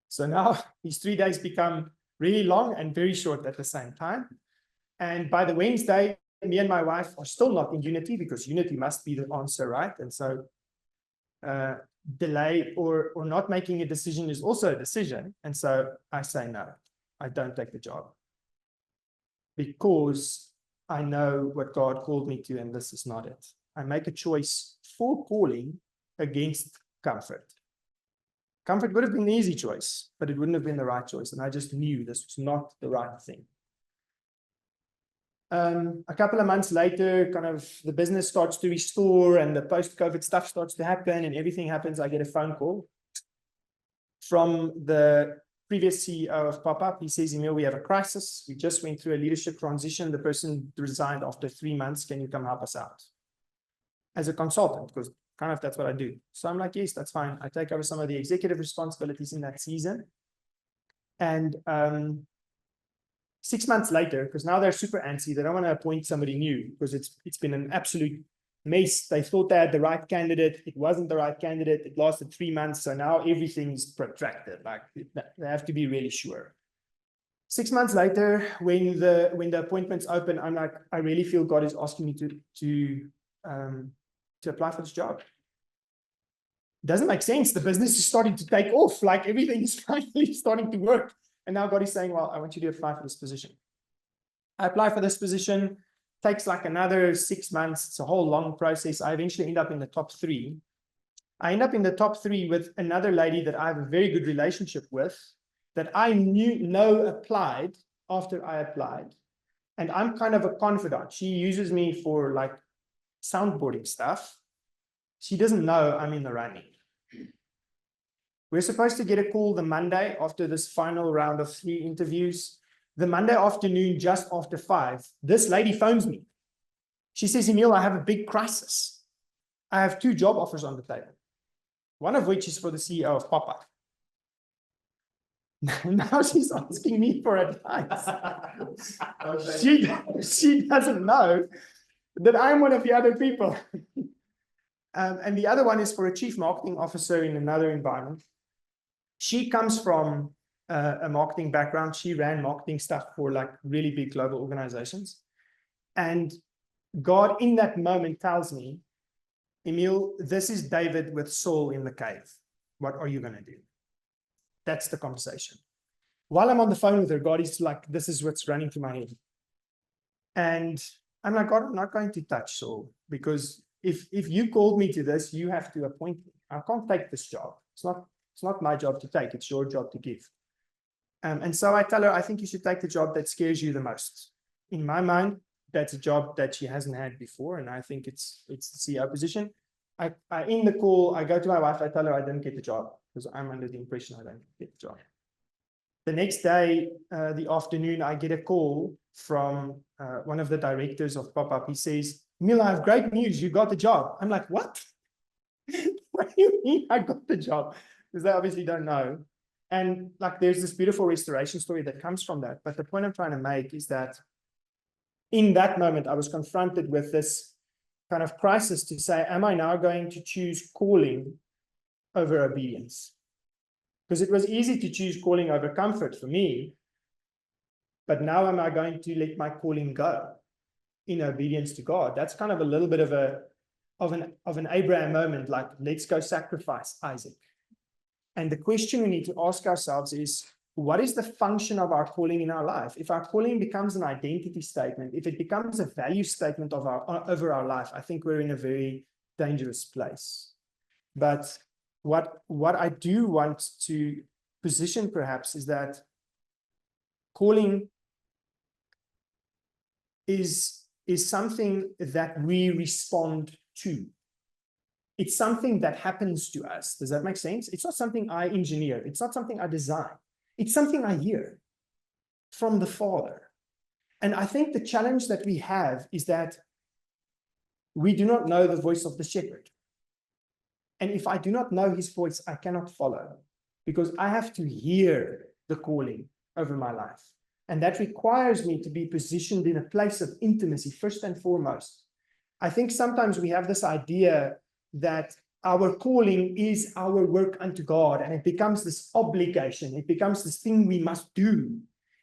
So now these 3 days become really long and very short at the same time. And by the Wednesday, me and my wife are still not in unity because unity must be the answer, right? And so delay or not making a decision is also a decision. And so I say, no, I don't take the job because I know what God called me to, and this is not it. I make a choice for calling against comfort. Comfort would have been the easy choice, but it wouldn't have been the right choice. And I just knew this was not the right thing. A couple of months later, kind of the business starts to restore and the post-COVID stuff starts to happen and everything happens. I get a phone call from the previous CEO of Pop-Up. He says, Emil, we have a crisis. We just went through a leadership transition. The person resigned after 3 months. Can you come help us out? As a consultant, because kind of that's what I do. So I'm like, yes, that's fine. I take over some of the executive responsibilities in that season. And 6 months later, because now they're super antsy, they don't want to appoint somebody new because it's been an absolute mess. They thought they had the right candidate. It wasn't the right candidate. It lasted 3 months. So now everything's protracted. Like they have to be really sure. 6 months later, when the appointments open, I'm like, I really feel God is asking me to apply for this job. Doesn't make sense. The business is starting to take off. Like everything is finally starting to work. And now God is saying, well, I want you to apply for this position. I apply for this position. Takes like another 6 months. It's a whole long process. I eventually end up in the top 3. I end up in the top 3 with another lady that I have a very good relationship with that I know applied after I applied. And I'm kind of a confidant. She uses me for like soundboarding stuff. She doesn't know I'm in the running. We're supposed to get a call the Monday after this final round of 3 interviews. The Monday afternoon, just after 5, this lady phones me. She says, Emil, I have a big crisis. I have 2 job offers on the table. One of which is for the CEO of Pop-Up. Now she's asking me for advice. She doesn't know that I'm one of the other people. And the other one is for a chief marketing officer in another environment. She comes from a marketing background. She ran marketing stuff for like really big global organizations. And God in that moment tells me, Emil, this is David with Saul in the cave. What are you going to do? That's the conversation. While I'm on the phone with her, God is like, this is what's running through my head. And I'm like, God, I'm not going to touch Saul, because if you called me to this, you have to appoint me. I can't take this job. It's not my job to take. It's your job to give. And so I tell her, I think you should take the job that scares you the most. In my mind, that's a job that she hasn't had before. And I think it's the CEO position. I in the call, I go to my wife, I tell her I didn't get the job because I'm under the impression I don't get the job. The next day, the afternoon, I get a call from one of the directors of Pop-Up. He says, Emil, I have great news. You got the job. I'm like, what? What do you mean I got the job? Because they obviously don't know. And like, there's this beautiful restoration story that comes from that. But the point I'm trying to make is that in that moment, I was confronted with this kind of crisis to say, am I now going to choose calling over obedience? Because it was easy to choose calling over comfort for me. But now am I going to let my calling go in obedience to God? That's kind of a little bit of an Abraham moment, like, let's go sacrifice Isaac. And the question we need to ask ourselves is, what is the function of our calling in our life? If our calling becomes an identity statement, if it becomes a value statement of over our life, I think we're in a very dangerous place. But what I do want to position perhaps is that calling is something that we respond to. It's something that happens to us. Does that make sense? It's not something I engineer. It's not something I design. It's something I hear from the Father. And I think the challenge that we have is that we do not know the voice of the shepherd. And if I do not know his voice, I cannot follow, because I have to hear the calling over my life. And that requires me to be positioned in a place of intimacy, first and foremost. I think sometimes we have this idea that our calling is our work unto God, and it becomes this obligation. It becomes this thing we must do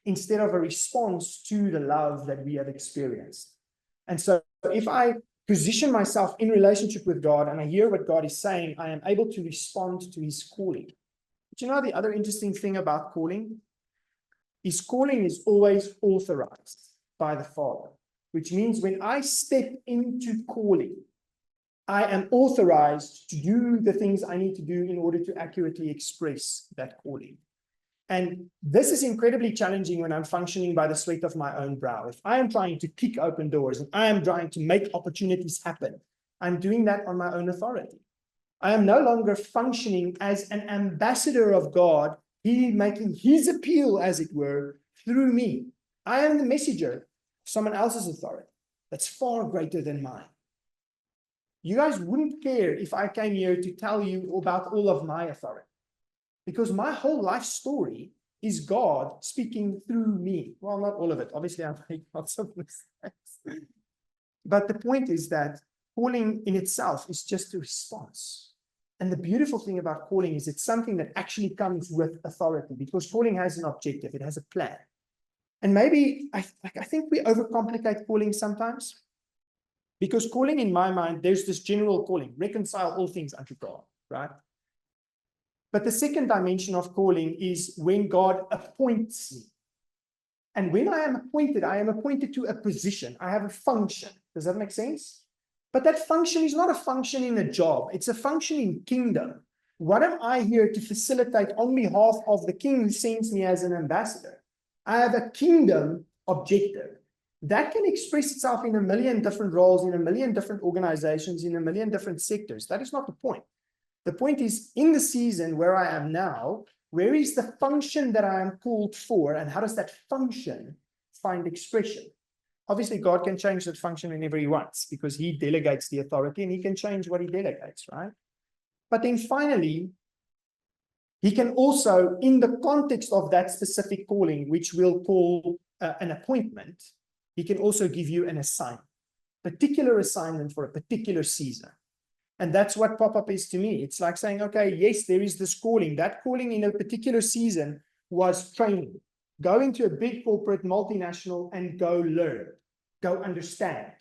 instead of a response to the love that we have experienced. And so if I position myself in relationship with God and I hear what God is saying, I am able to respond to his calling. But you know, the other interesting thing about calling is calling is always authorized by the Father, which means when I step into calling, I am authorized to do the things I need to do in order to accurately express that calling. And this is incredibly challenging when I'm functioning by the sweat of my own brow. If I am trying to kick open doors and I am trying to make opportunities happen, I'm doing that on my own authority. I am no longer functioning as an ambassador of God, he making his appeal, as it were, through me. I am the messenger of someone else's authority that's far greater than mine. You guys wouldn't care if I came here to tell you about all of my authority, because my whole life story is God speaking through me. Well, not all of it. Obviously, I make lots of mistakes. But the point is that calling in itself is just a response. And the beautiful thing about calling is it's something that actually comes with authority, because calling has an objective, it has a plan. And maybe I think we overcomplicate calling sometimes, because calling, in my mind, there's this general calling, reconcile all things unto God, right? But the second dimension of calling is when God appoints me. And when I am appointed to a position. I have a function. Does that make sense? But that function is not a function in a job. It's a function in kingdom. What am I here to facilitate on behalf of the king who sends me as an ambassador? I have a kingdom objective. That can express itself in a million different roles, in a million different organizations, in a million different sectors. That is not the point. The point is, in the season where I am now, where is the function that I am called for, and how does that function find expression? Obviously, God can change that function whenever he wants, because he delegates the authority and he can change what he delegates, right? But then finally, he can also, in the context of that specific calling, which we'll call an appointment, he can also give you an assignment, particular assignment for a particular season. And that's what pop-up is to me. It's like saying, okay, yes, there is this calling. That calling in a particular season was training. Go into a big corporate multinational and go learn, go understand,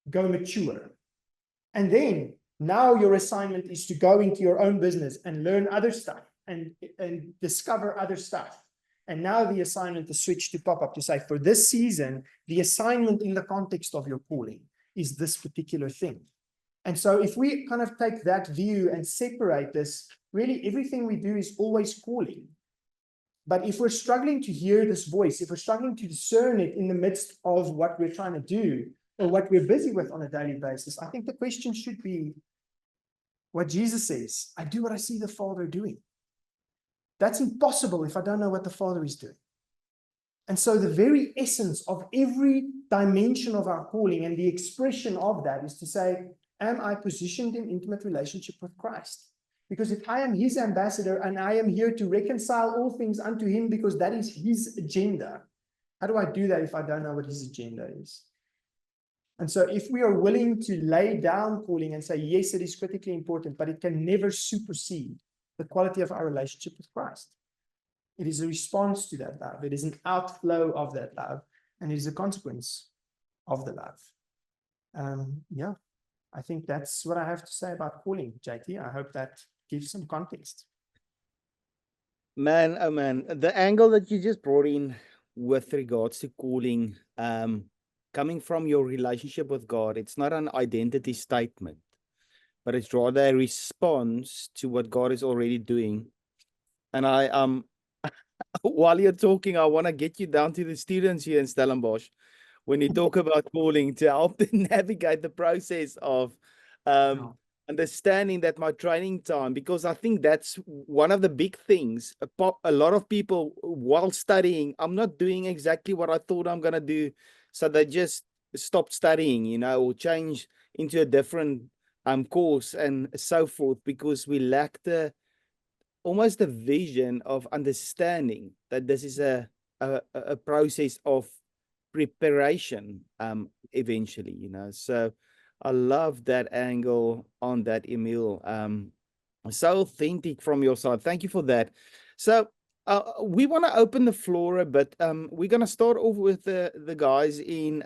go mature. And then now your assignment is to go into your own business and learn other stuff and discover other stuff. And now the assignment is switched to pop-up to say, for this season, the assignment in the context of your calling is this particular thing. And so if we kind of take that view and separate this, really everything we do is always calling. But if we're struggling to hear this voice, if we're struggling to discern it in the midst of what we're trying to do or what we're busy with on a daily basis, I think the question should be what Jesus says, I do what I see the Father doing. That's impossible if I don't know what the Father is doing. And so the very essence of every dimension of our calling and the expression of that is to say, am I positioned in intimate relationship with Christ? Because if I am his ambassador and I am here to reconcile all things unto him because that is his agenda, how do I do that if I don't know what his agenda is? And so if we are willing to lay down calling and say, yes, it is critically important, but it can never supersede the quality of our relationship with Christ. It is a response to that love. It is an outflow of that love, and it is a consequence of the love. Yeah, I think that's what I have to say about calling, JT. I hope that gives some context. Man, oh man, the angle that you just brought in with regards to calling, coming from your relationship with God, it's not an identity statement, but it's rather a response to what God is already doing. And I while you're talking, I want to get you down to the students here in Stellenbosch when you talk about calling to help them navigate the process of understanding that my training time, because I think that's one of the big things. A lot of people, while studying, I'm not doing exactly what I thought I'm going to do. So they just stop studying, you know, or change into a different course and so forth, because we lack almost the vision of understanding that this is a process of preparation eventually, you know. So I love that angle on that, Emil. So authentic from your side. Thank you for that. So we want to open the floor a bit. We're going to start off with the guys in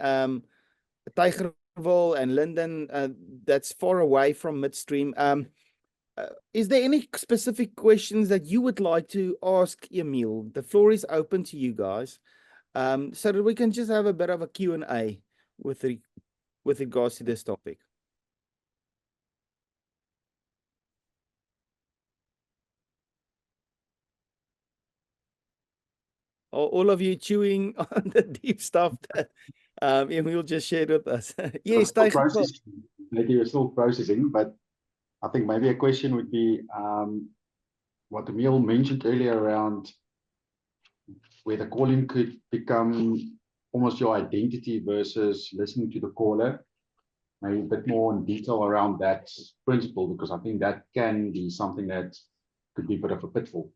Tygerville and Linden, that's far away from Midstream. Is there any specific questions that you would like to ask Emil? The floor is open to you guys, so that we can just have a bit of a Q&A with regards to this topic. all of you chewing on the deep stuff that Emil just shared with us. Yes, Still Tycho. processing. Maybe you're still processing, but I think maybe a question would be what Emil mentioned earlier around where the calling could become almost your identity versus listening to the caller. Maybe a bit more in detail around that principle, because I think that can be something that could be a bit of a pitfall.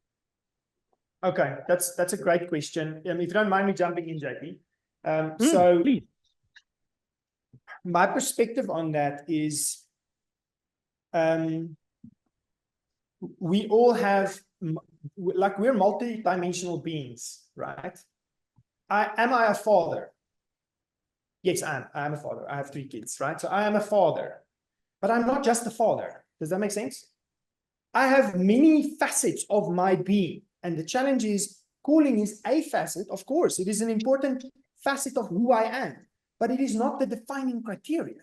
Okay, that's a great question. If you don't mind me jumping in, JP. So Please. my perspective on that is we all have, like, we're multi-dimensional beings, right? Am I a father? Yes, I am a father. I have 3 kids, right? So I am a father, but I'm not just a father. Does that make sense? I have many facets of my being. And the challenge is, calling is a facet, of course. It is an important facet of who I am, but it is not the defining criteria.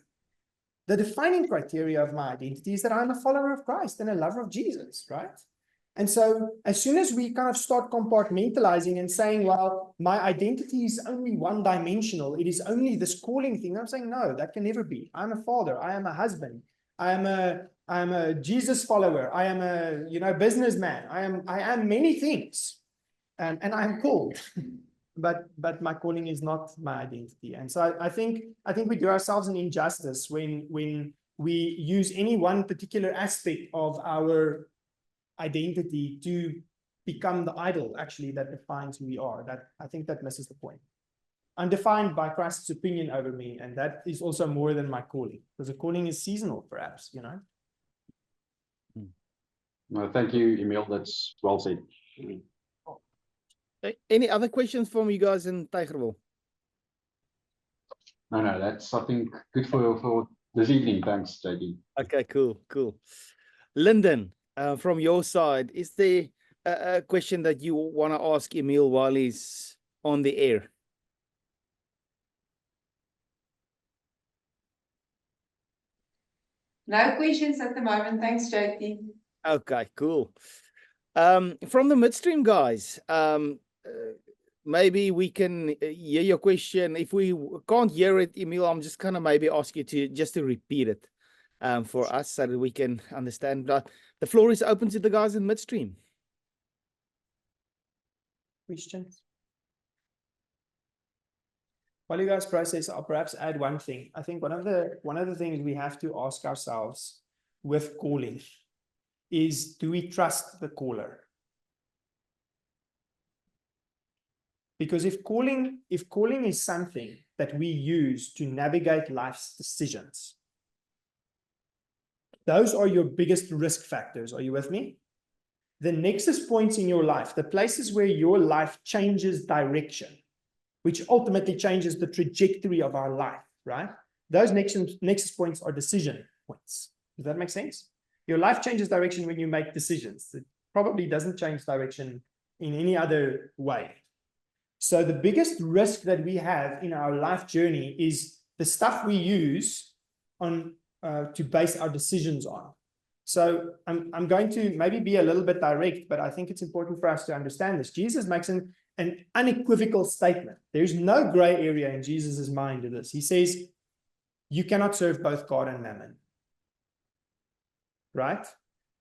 The defining criteria of my identity is that I'm a follower of Christ and a lover of Jesus, right? And so as soon as we kind of start compartmentalizing and saying, well, my identity is only one-dimensional, it is only this calling thing, I'm saying, no, that can never be. I'm a father, I am a husband, I am a Jesus follower, I am a businessman, I am many things, and I am called. But my calling is not my identity. And so I think we do ourselves an injustice when we use any one particular aspect of our identity to become the idol, actually, that defines who we are. That I think that misses the point. I'm defined by Christ's opinion over me, and that is also more than my calling, because the calling is seasonal, perhaps, you know. No, thank you, Emil. That's well said. Any other questions from you guys in Tygerville? No, that's, I think, good for this evening. Thanks, JD. Okay, cool. Lyndon, from your side, is there a question that you want to ask Emil while he's on the air? No questions at the moment. Thanks, JT. Okay, cool. From the midstream guys, maybe we can hear your question. If we can't hear it, Emil, I'm just gonna maybe ask you to repeat it for us so that we can understand. The floor is open to the guys in midstream. Questions? While you guys process, I'll perhaps add one thing. I think one of the things we have to ask ourselves with calling is, do we trust the caller? Because if calling is something that we use to navigate life's decisions, those are your biggest risk factors. Are you with me? The nexus points in your life, the places where your life changes direction, which ultimately changes the trajectory of our life, right? Those nexus points are decision points. Does that make sense? Your life changes direction when you make decisions. It probably doesn't change direction in any other way. So the biggest risk that we have in our life journey is the stuff we use on to base our decisions on. So I'm going to maybe be a little bit direct, but I think it's important for us to understand this. Jesus makes an unequivocal statement. There's no gray area in Jesus's mind to this. He says, you cannot serve both God and mammon. Right?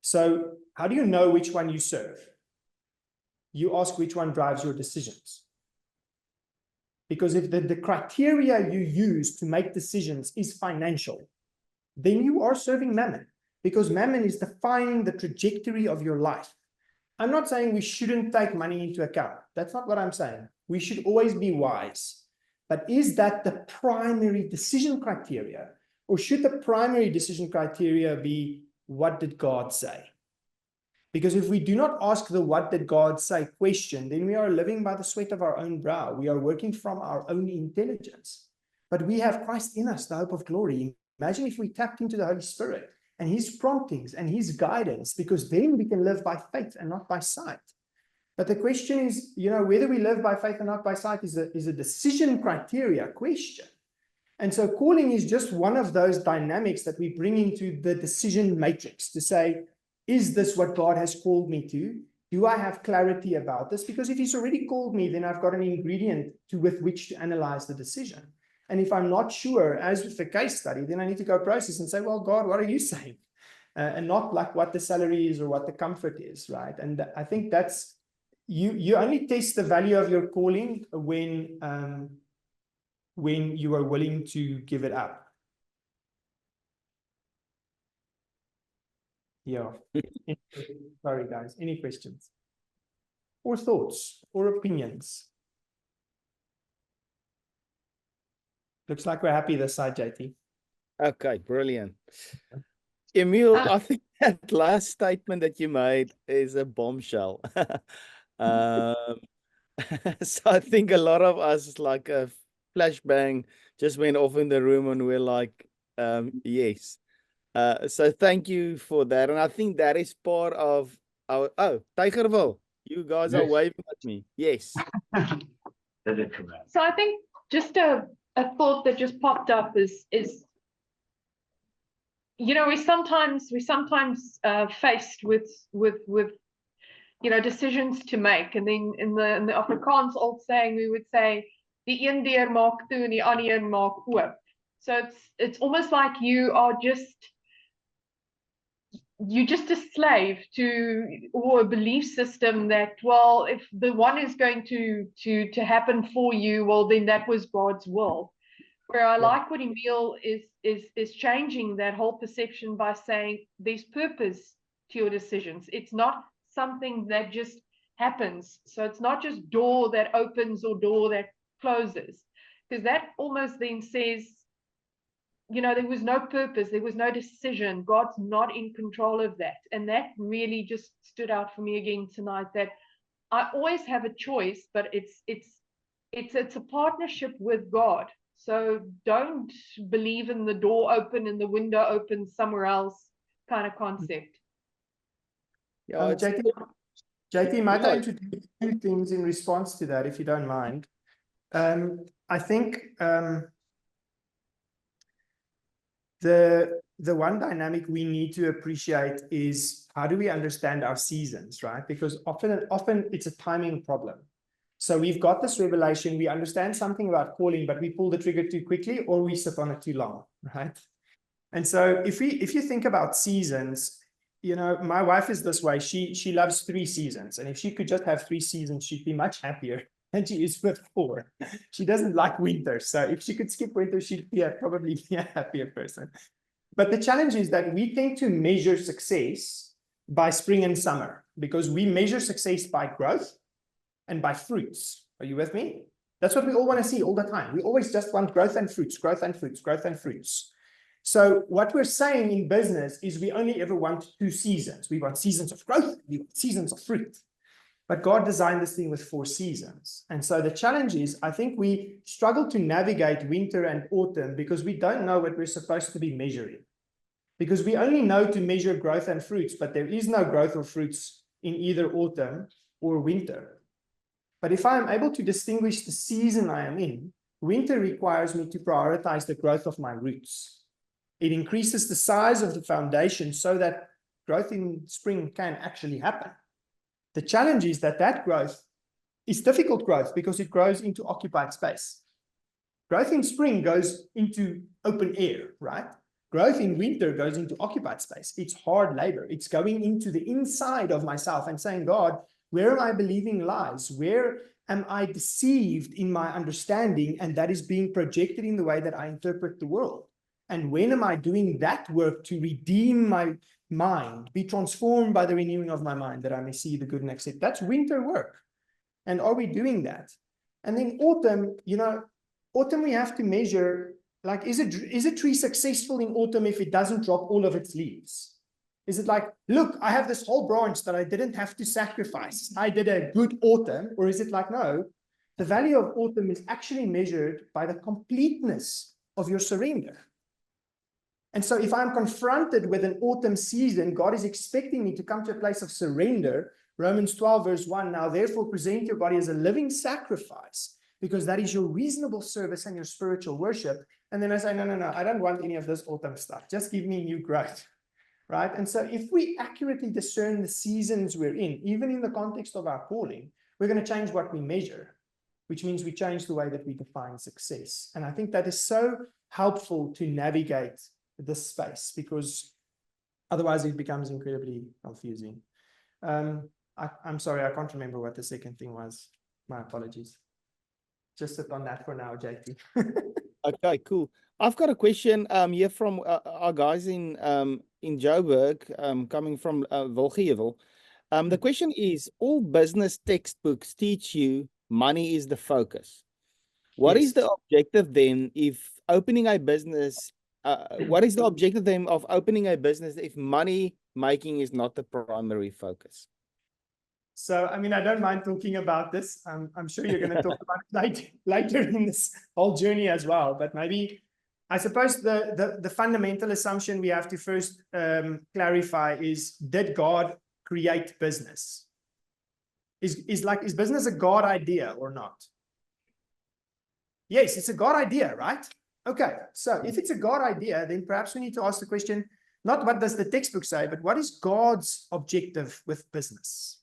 So how do you know which one you serve? You ask which one drives your decisions. Because if the criteria you use to make decisions is financial, then you are serving mammon, because mammon is defining the trajectory of your life. I'm not saying we shouldn't take money into account. That's not what I'm saying. We should always be wise. But is that the primary decision criteria? Or should the primary decision criteria be, what did God say? Because if we do not ask the what did God say question, then we are living by the sweat of our own brow. We are working from our own intelligence. But we have Christ in us, the hope of glory. Imagine if we tapped into the Holy Spirit and his promptings and his guidance, because then we can live by faith and not by sight. But the question is, whether we live by faith and not by sight is a decision criteria question. And so calling is just one of those dynamics that we bring into the decision matrix to say, is this what God has called me to? Do I have clarity about this? Because if he's already called me, then I've got an ingredient with which to analyze the decision. And if I'm not sure, as with the case study, then I need to go process and say, well, God, what are you saying? And not like what the salary is or what the comfort is, right? And I think that's, you only test the value of your calling when you are willing to give it up. Yeah. Sorry, guys. Any questions? Or thoughts or opinions? Looks like we're happy this side, JT. Okay, brilliant. Emil, I think that last statement that you made is a bombshell. So I think a lot of us, like a flashbang just went off in the room and we're like, yes. So thank you for that. And I think that is part of our, Tigerville, you guys are Yes. waving at me. Yes. So I think just a thought that just popped up is you know, we sometimes faced with you know, decisions to make, and then in the Afrikaans old saying we would say die een deur maak toe en die ander een maak oop. So it's almost like you're just a slave to, or a belief system that, well, if the one is going to happen for you, well, then that was God's will. Where I like what Emil is changing that whole perception by saying there's purpose to your decisions. It's not something that just happens. So it's not just door that opens or door that closes, because that almost then says, you know, there was no purpose, there was no decision. God's not in control of that. And that really just stood out for me again tonight, that I always have a choice, but it's a partnership with God. So don't believe in the door open and the window open somewhere else kind of concept. Yeah, JT, might I No. introduce two things in response to that, if you don't mind? I think the one dynamic we need to appreciate is, how do we understand our seasons, right? Because often it's a timing problem. So we've got this revelation, we understand something about calling, but we pull the trigger too quickly, or we sit on it too long, right? And so if you think about seasons, you know, my wife is this way. She loves 3 seasons, and if she could just have 3 seasons, she'd be much happier than she is with 4. She doesn't like winter, so if she could skip winter, she'd probably be a happier person. But the challenge is that we tend to measure success by spring and summer, because we measure success by growth and by fruits. Are you with me? That's what we all want to see all the time. We always just want growth and fruits, growth and fruits, growth and fruits. So what we're saying in business is we only ever want 2 seasons. We want seasons of growth, we want seasons of fruit. But God designed this thing with 4 seasons. And so the challenge is, I think we struggle to navigate winter and autumn because we don't know what we're supposed to be measuring. Because we only know to measure growth and fruits, but there is no growth or fruits in either autumn or winter. But if I am able to distinguish the season I am in, winter requires me to prioritize the growth of my roots. It increases the size of the foundation so that growth in spring can actually happen. The challenge is that growth is difficult growth because it grows into occupied space. Growth in spring goes into open air, right? Growth in winter goes into occupied space. It's hard labor. It's going into the inside of myself and saying, God, where am I believing lies? Where am I deceived in my understanding? And that is being projected in the way that I interpret the world. And when am I doing that work to redeem my mind, be transformed by the renewing of my mind, that I may see the good and accept? That's winter work. And are we doing that? And then autumn, you know, autumn we have to measure, like, is a tree successful in autumn if it doesn't drop all of its leaves? Is it like, look, I have this whole branch that I didn't have to sacrifice. I did a good autumn. Or is it like, no, the value of autumn is actually measured by the completeness of your surrender. And so if I'm confronted with an autumn season, God is expecting me to come to a place of surrender. Romans 12 verse 1, now therefore present your body as a living sacrifice, because that is your reasonable service and your spiritual worship. And then I say, no, I don't want any of this autumn stuff. Just give me new growth. right? And so if we accurately discern the seasons we're in, even in the context of our calling, we're going to change what we measure, which means we change the way that we define success. And I think that is so helpful to navigate this space, because otherwise it becomes incredibly confusing. I'm sorry, I can't remember what the second thing was. My apologies. Just sit on that for now, JT. Okay, cool. I've got a question here from our guys in Joburg, coming from Wilgevel. The question is, all business textbooks teach you money is the focus. What is the objective then if opening a business, what is the objective then of opening a business if money making is not the primary focus? So, I mean, I don't mind talking about this. I'm sure you're going to talk about it later in this whole journey as well. But maybe, I suppose the fundamental assumption we have to first clarify is, did God create business? Is business a God idea or not? Yes, it's a God idea, right? Okay, so if it's a God idea, then perhaps we need to ask the question, not what does the textbook say, but what is God's objective with business?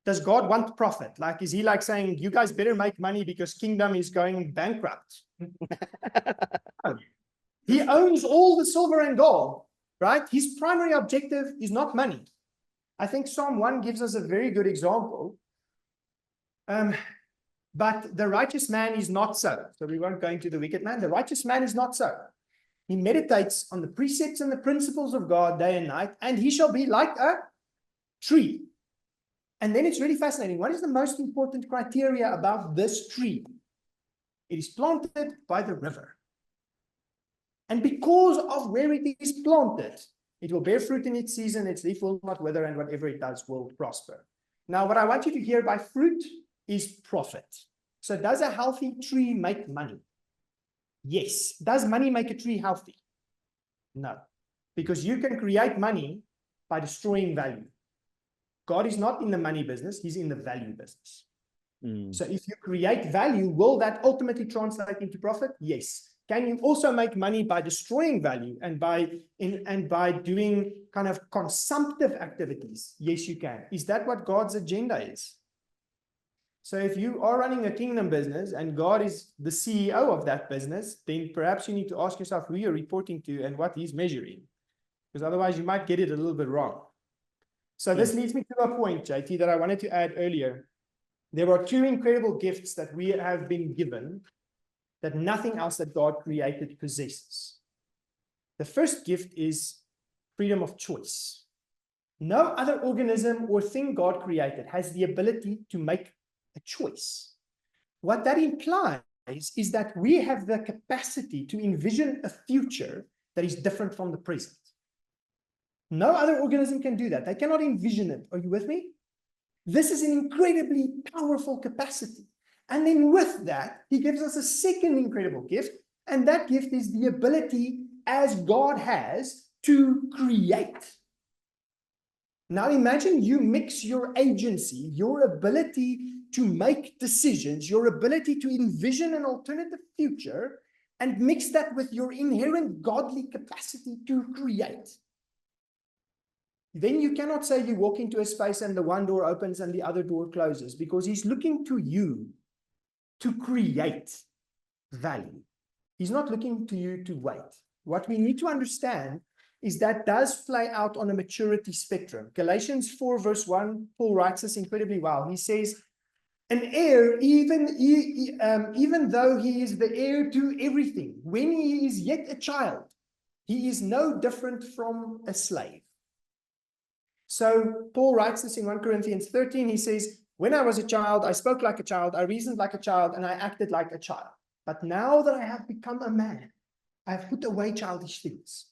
Does God want profit? Like, is he like saying, you guys better make money because kingdom is going bankrupt? No. He owns all the silver and gold, right? His primary objective is not money. I think Psalm 1 gives us a very good example. But the righteous man is not so. So we won't go into the wicked man. The righteous man is not so. He meditates on the precepts and the principles of God day and night, and he shall be like a tree. And then it's really fascinating. What is the most important criteria about this tree? It is planted by the river. And because of where it is planted, it will bear fruit in its season, its leaf will not wither, and whatever it does will prosper. Now, what I want you to hear by fruit is profit. So does a healthy tree make money? Yes. Does money make a tree healthy? No. Because you can create money by destroying value. God is not in the money business, he's in the value business. So if you create value, will that ultimately translate into profit? Yes. Can you also make money by destroying value and by doing kind of consumptive activities? Yes, you can. Is that what God's agenda is? So if you are running a kingdom business and God is the CEO of that business, then perhaps you need to ask yourself who you're reporting to and what he's measuring. Because otherwise you might get it a little bit wrong. So this leads me to a point, JT, that I wanted to add earlier. There are two incredible gifts that we have been given that nothing else that God created possesses. The first gift is freedom of choice. No other organism or thing God created has the ability to make a choice. What that implies is that we have the capacity to envision a future that is different from the present. No other organism can do that. They cannot envision it. Are you with me? This is an incredibly powerful capacity. And then with that, he gives us a second incredible gift. And that gift is the ability, as God has, to create. Now imagine you mix your agency, your ability to make decisions, your ability to envision an alternative future, and mix that with your inherent godly capacity to create. Then you cannot say you walk into a space and the one door opens and the other door closes, because he's looking to you to create value. He's not looking to you to wait. What we need to understand is that does play out on a maturity spectrum. Galatians 4 verse 1, Paul writes this incredibly well. He says, an heir, even though he is the heir to everything, when he is yet a child, he is no different from a slave. So Paul writes this in 1 Corinthians 13. He says, when I was a child, I spoke like a child, I reasoned like a child, and I acted like a child. But now that I have become a man, I have put away childish things.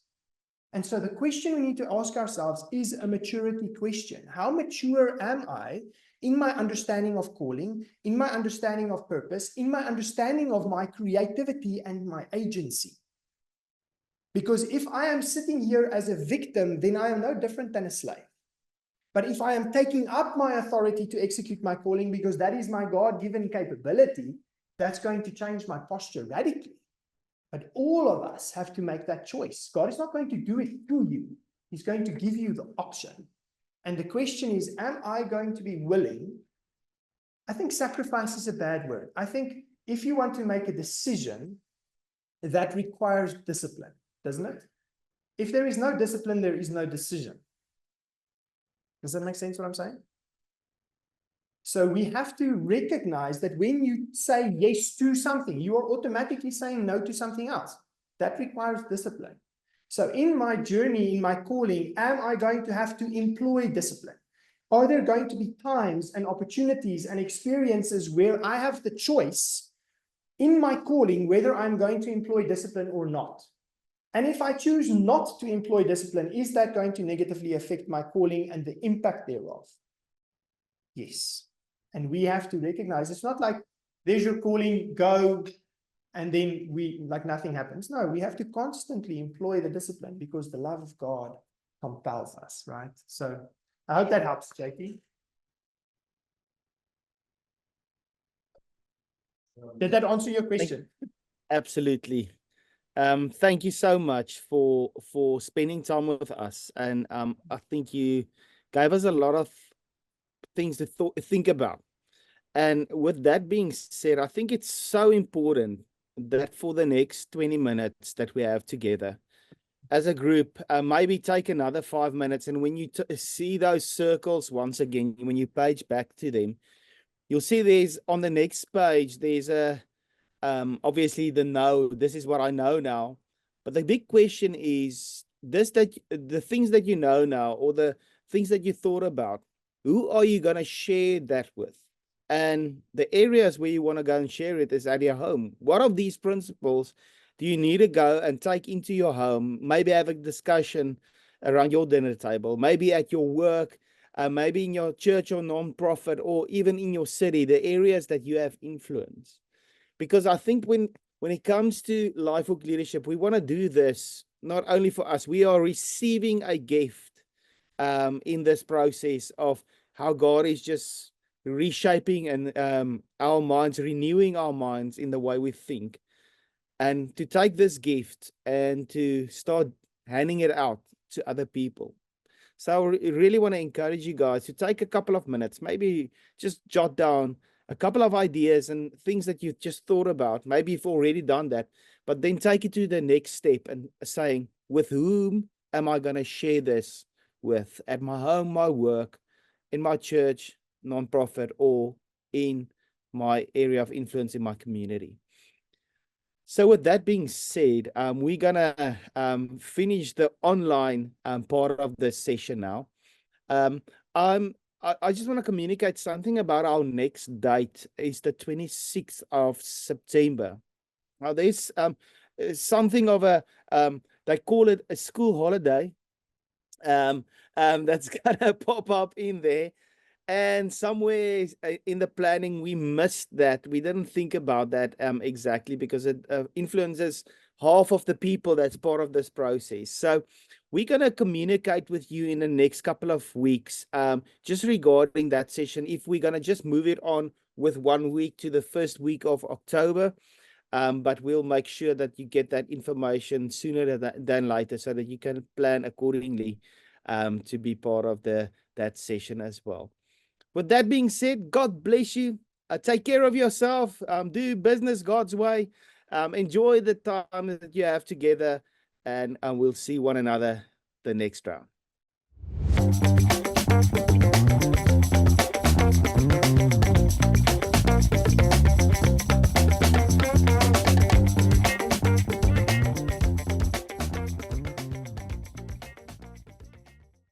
And so the question we need to ask ourselves is a maturity question. How mature am I in my understanding of calling, in my understanding of purpose, in my understanding of my creativity and my agency? Because if I am sitting here as a victim, then I am no different than a slave. But if I am taking up my authority to execute my calling, because that is my God-given capability, that's going to change my posture radically. But all of us have to make that choice. God is not going to do it to you. He's going to give you the option. And the question is, am I going to be willing? I think sacrifice is a bad word. I think if you want to make a decision, that requires discipline, doesn't it? If there is no discipline, there is no decision. Does that make sense what I'm saying? So we have to recognize that when you say yes to something, you are automatically saying no to something else. That requires discipline. So in my journey, in my calling, am I going to have to employ discipline? Are there going to be times and opportunities and experiences where I have the choice in my calling whether I'm going to employ discipline or not? And if I choose not to employ discipline, is that going to negatively affect my calling and the impact thereof? Yes. And we have to recognize it's not like there's your calling, go, and then nothing happens. No, we have to constantly employ the discipline because the love of God compels us, right? So I hope that helps, JP. Did that answer your question? Absolutely. Thank you so much for spending time with us. And I think you gave us a lot of things to think about. And with that being said, I think it's so important that for the next 20 minutes that we have together as a group, maybe take another 5 minutes. And when you see those circles once again, when you page back to them, you'll see there's on the next page, there's a obviously the know, this is what I know now. But the big question is the things that you know now, or the things that you thought about, who are you going to share that with? And the areas where you want to go and share it is at your home. What of these principles do you need to go and take into your home? Maybe have a discussion around your dinner table, maybe at your work, maybe in your church or non-profit, or even in your city, the areas that you have influence. Because I think when it comes to Lifehook leadership, we want to do this not only for us. We are receiving a gift in this process of how God is just reshaping and our minds, renewing our minds in the way we think. And to take this gift and to start handing it out to other people. So I really want to encourage you guys to take a couple of minutes, maybe just jot down a couple of ideas and things that you've just thought about. Maybe you've already done that, but then take it to the next step and saying, with whom am I going to share this with? At my home, my work, in my church, non-profit, or in my area of influence in my community. So with that being said, we're going to finish the online part of this session now. I just want to communicate something about our next date is the 26th of September. Now there's something of a, they call it a school holiday that's going to pop up in there. And somewhere in the planning, we missed that. We didn't think about that exactly because it influences half of the people that's part of this process. So we're going to communicate with you in the next couple of weeks just regarding that session. If we're going to just move it on with 1 week to the first week of October, but we'll make sure that you get that information sooner than later so that you can plan accordingly to be part of that session as well. With that being said, God bless you. Take care of yourself. Do business God's way. Enjoy the time that you have together, and we'll see one another the next round.